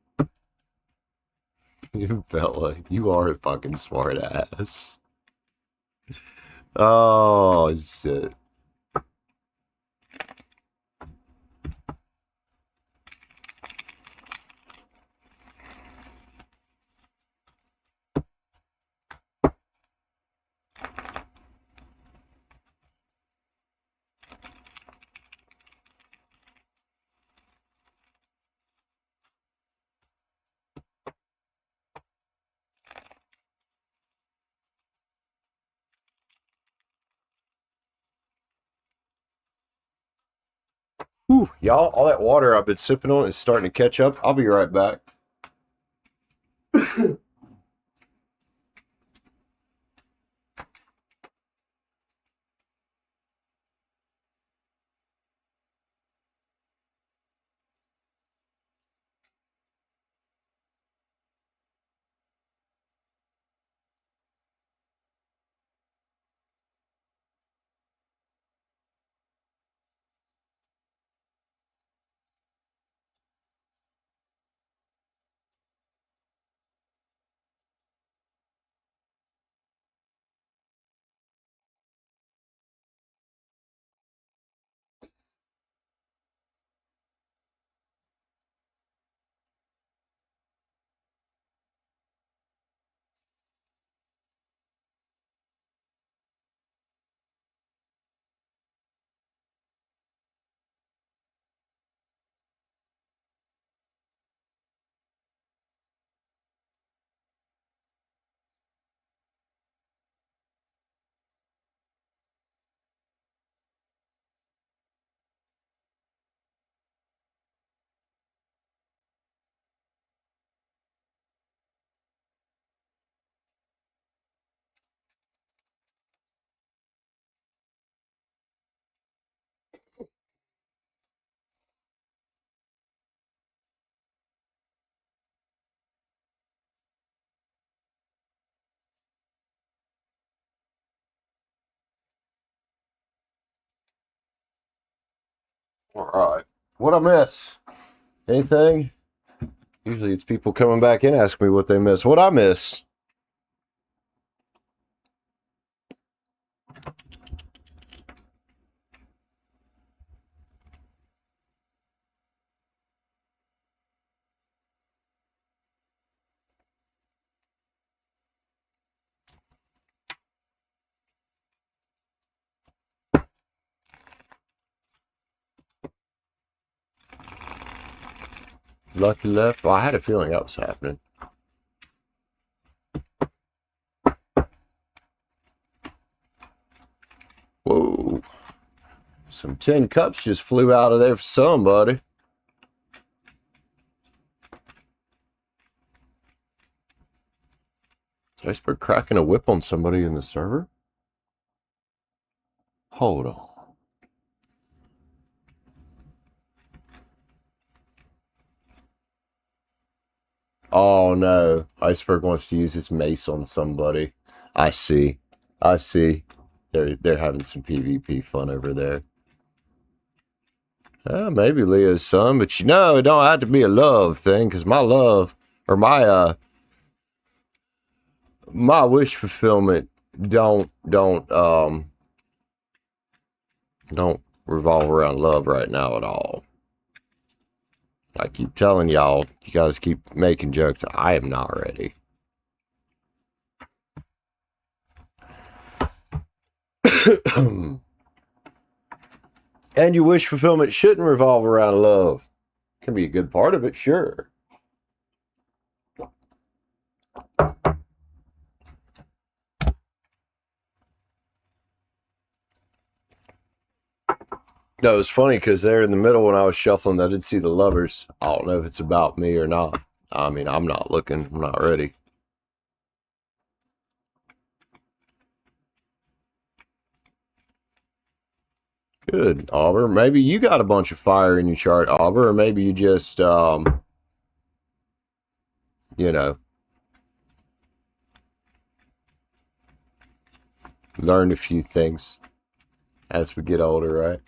Bella, you are a fucking smart ass. Oh, shit. Whew, y'all, all that water I've been sipping on is starting to catch up. I'll be right back. All right. What I miss? Anything? Usually it's people coming back in asking me what they miss. What I miss? Lucky left. Well, I had a feeling that was happening. Whoa. Some tin cups just flew out of there for somebody. Is Iceberg cracking a whip on somebody in the server? Hold on. Oh no. Iceberg wants to use his mace on somebody. I see. I see. They're having some PvP fun over there. Maybe Leo's son, but you know, it don't have to be a love thing, because my love, or my wish fulfillment don't revolve around love right now at all. I keep telling y'all, you guys keep making jokes. I am not ready. And your wish fulfillment shouldn't revolve around love. Can be a good part of it, sure. No, it was funny because there in the middle when I was shuffling, I did see the lovers. I don't know if it's about me or not. I mean, I'm not looking. I'm not ready. Good, Auber. Maybe you got a bunch of fire in your chart, Auber, or maybe you just, you know, learned a few things as we get older, right?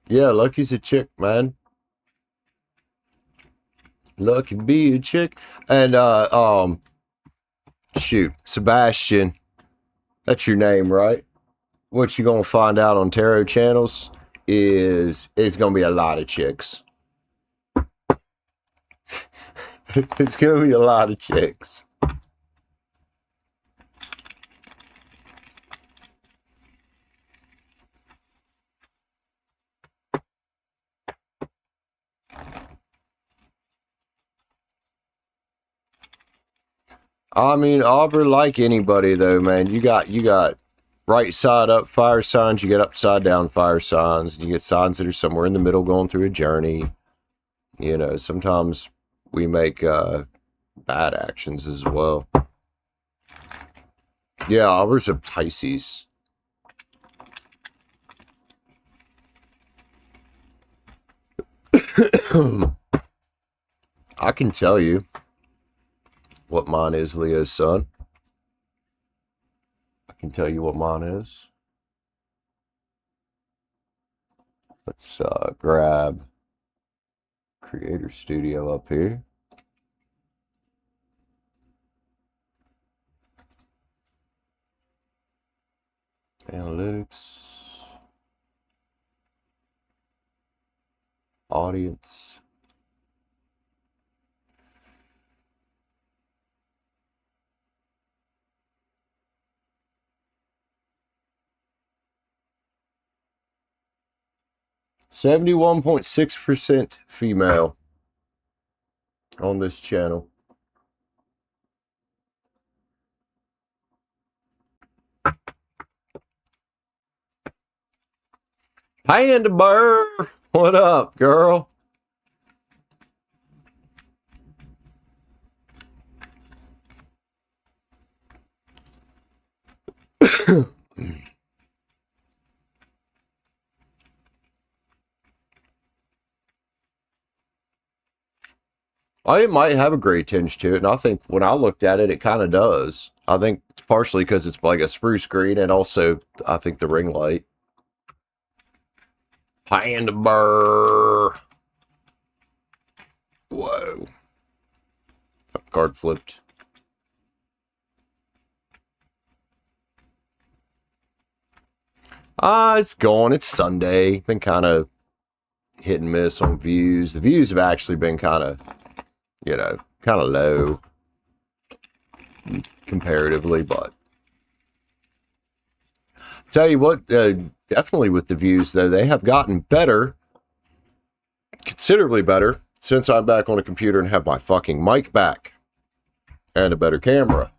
Yeah, Lucky's a chick, man. Lucky be a chick. And, shoot, Sebastian. That's your name, right? What you gonna find out on tarot channels is it's gonna be a lot of chicks. It's gonna be a lot of chicks. I mean, Aubrey, like anybody though, man, you got right side up fire signs, you get upside down fire signs, you get signs that are somewhere in the middle going through a journey. You know, sometimes we make bad actions as well. Yeah, Aubrey's a Pisces. I can tell you what mine is, Leo's son. I can tell you what mine is. Let's grab Creator Studio up here. Analytics. Audience. (71.6% female on this channel. Panda Burr, what up, girl? It might have a gray tinge to it, and I think when I looked at it, it kind of does. I think it's partially because it's like a spruce green, and also I think the ring light. Panda Burr. Whoa. Card flipped. It's going. It's Sunday. Been kind of hit and miss on views. The views have actually been kind of, kind of low comparatively, but tell you what, definitely with the views, though, they have gotten better, considerably better, since I'm back on a computer and have my fucking mic back and a better camera.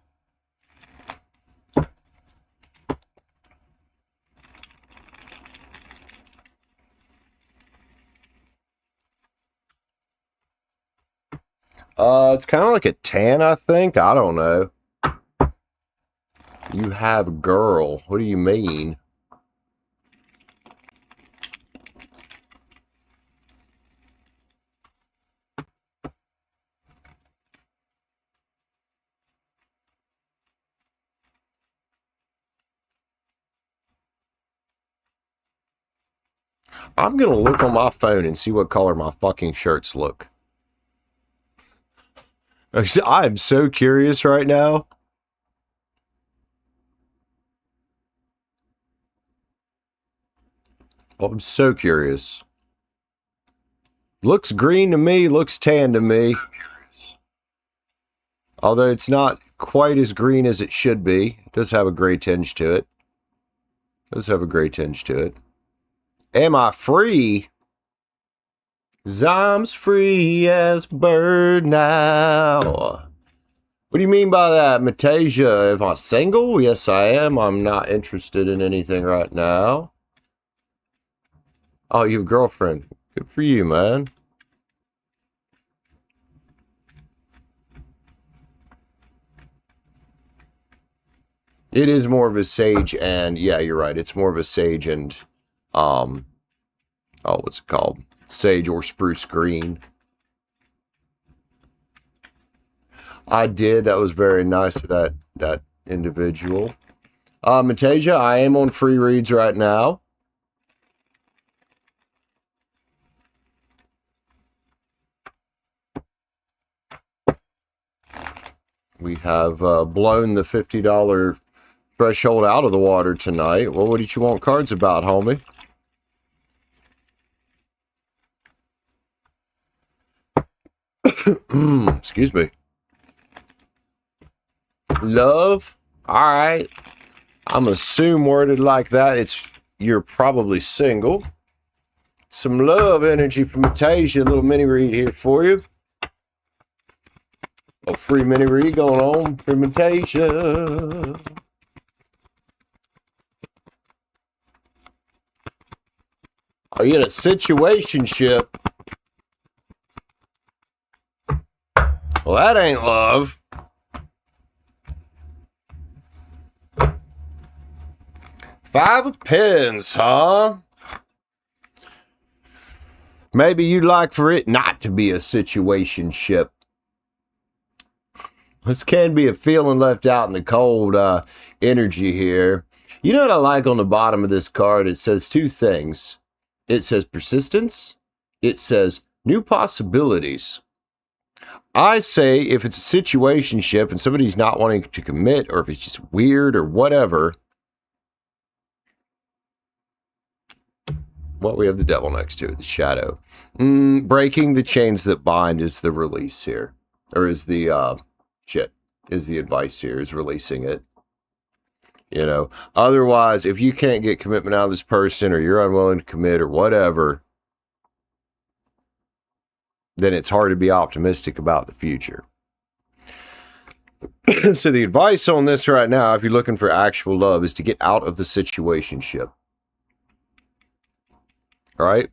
It's kind of like a tan, I think. I don't know. You have a girl. What do you mean? I'm going to look on my phone and see what color my fucking shirts look. I am so curious right now. Oh, I'm so curious. Looks green to me, looks tan to me. Although it's not quite as green as it should be. It does have a gray tinge to it. Am I free? 'Cause I'm free as a bird now. What do you mean by that, Matasia? Am I single? Yes, I am. I'm not interested in anything right now. Oh, you have a girlfriend. Good for you, man. It is more of a sage and, yeah, you're right. It's more of a sage and, what's it called? Sage or spruce green. I did. That was very nice of that individual. Matasia, I am on free reads right now. We have blown the $50 threshold out of the water tonight. Well, what did you want cards about, homie? Excuse me. Love? Alright. I'm gonna assume worded like that, you're probably single. Some love energy from Matasia. A little mini read here for you. A free mini read going on for Matasia. Are you in a situationship? Well, that ain't love. Five of Pens, huh? Maybe you'd like for it not to be a situationship. This can be a feeling left out in the cold energy here. You know what I like on the bottom of this card? It says two things. It says persistence. It says new possibilities. I say if it's a situationship and somebody's not wanting to commit, or if it's just weird or whatever. Well, we have the devil next to it, the shadow. Breaking the chains that bind is the release here. Or is the, is the advice here, is releasing it. You know, otherwise, if you can't get commitment out of this person, or you're unwilling to commit, or whatever, then it's hard to be optimistic about the future. So the advice on this right now, if you're looking for actual love, is to get out of the situationship. All right?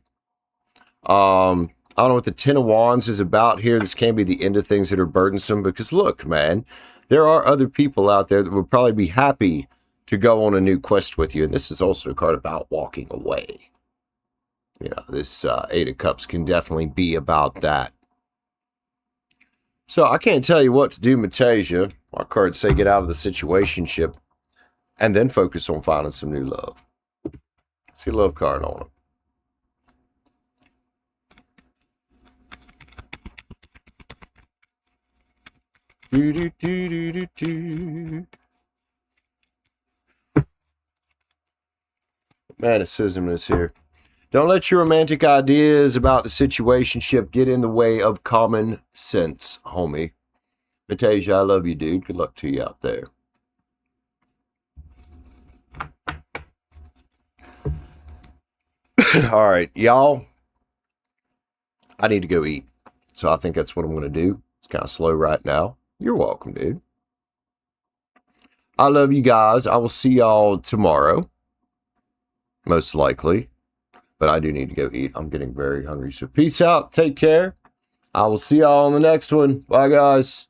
I don't know what the Ten of Wands is about here. This can be the end of things that are burdensome, because look, man, there are other people out there that would probably be happy to go on a new quest with you. And this is also a card about walking away. You know, this Eight of Cups can definitely be about that. So I can't tell you what to do, Matasia. Our cards say get out of the situationship and then focus on finding some new love. See a love card on it. Do, do, do, do, do, do. Manicism is here. Don't let your romantic ideas about the situationship get in the way of common sense, homie. Matasia, I love you, dude. Good luck to you out there. All right, y'all. I need to go eat. So I think that's what I'm going to do. It's kind of slow right now. You're welcome, dude. I love you guys. I will see y'all tomorrow. Most likely. But I do need to go eat. I'm getting very hungry. So peace out. Take care. I will see y'all on the next one. Bye, guys.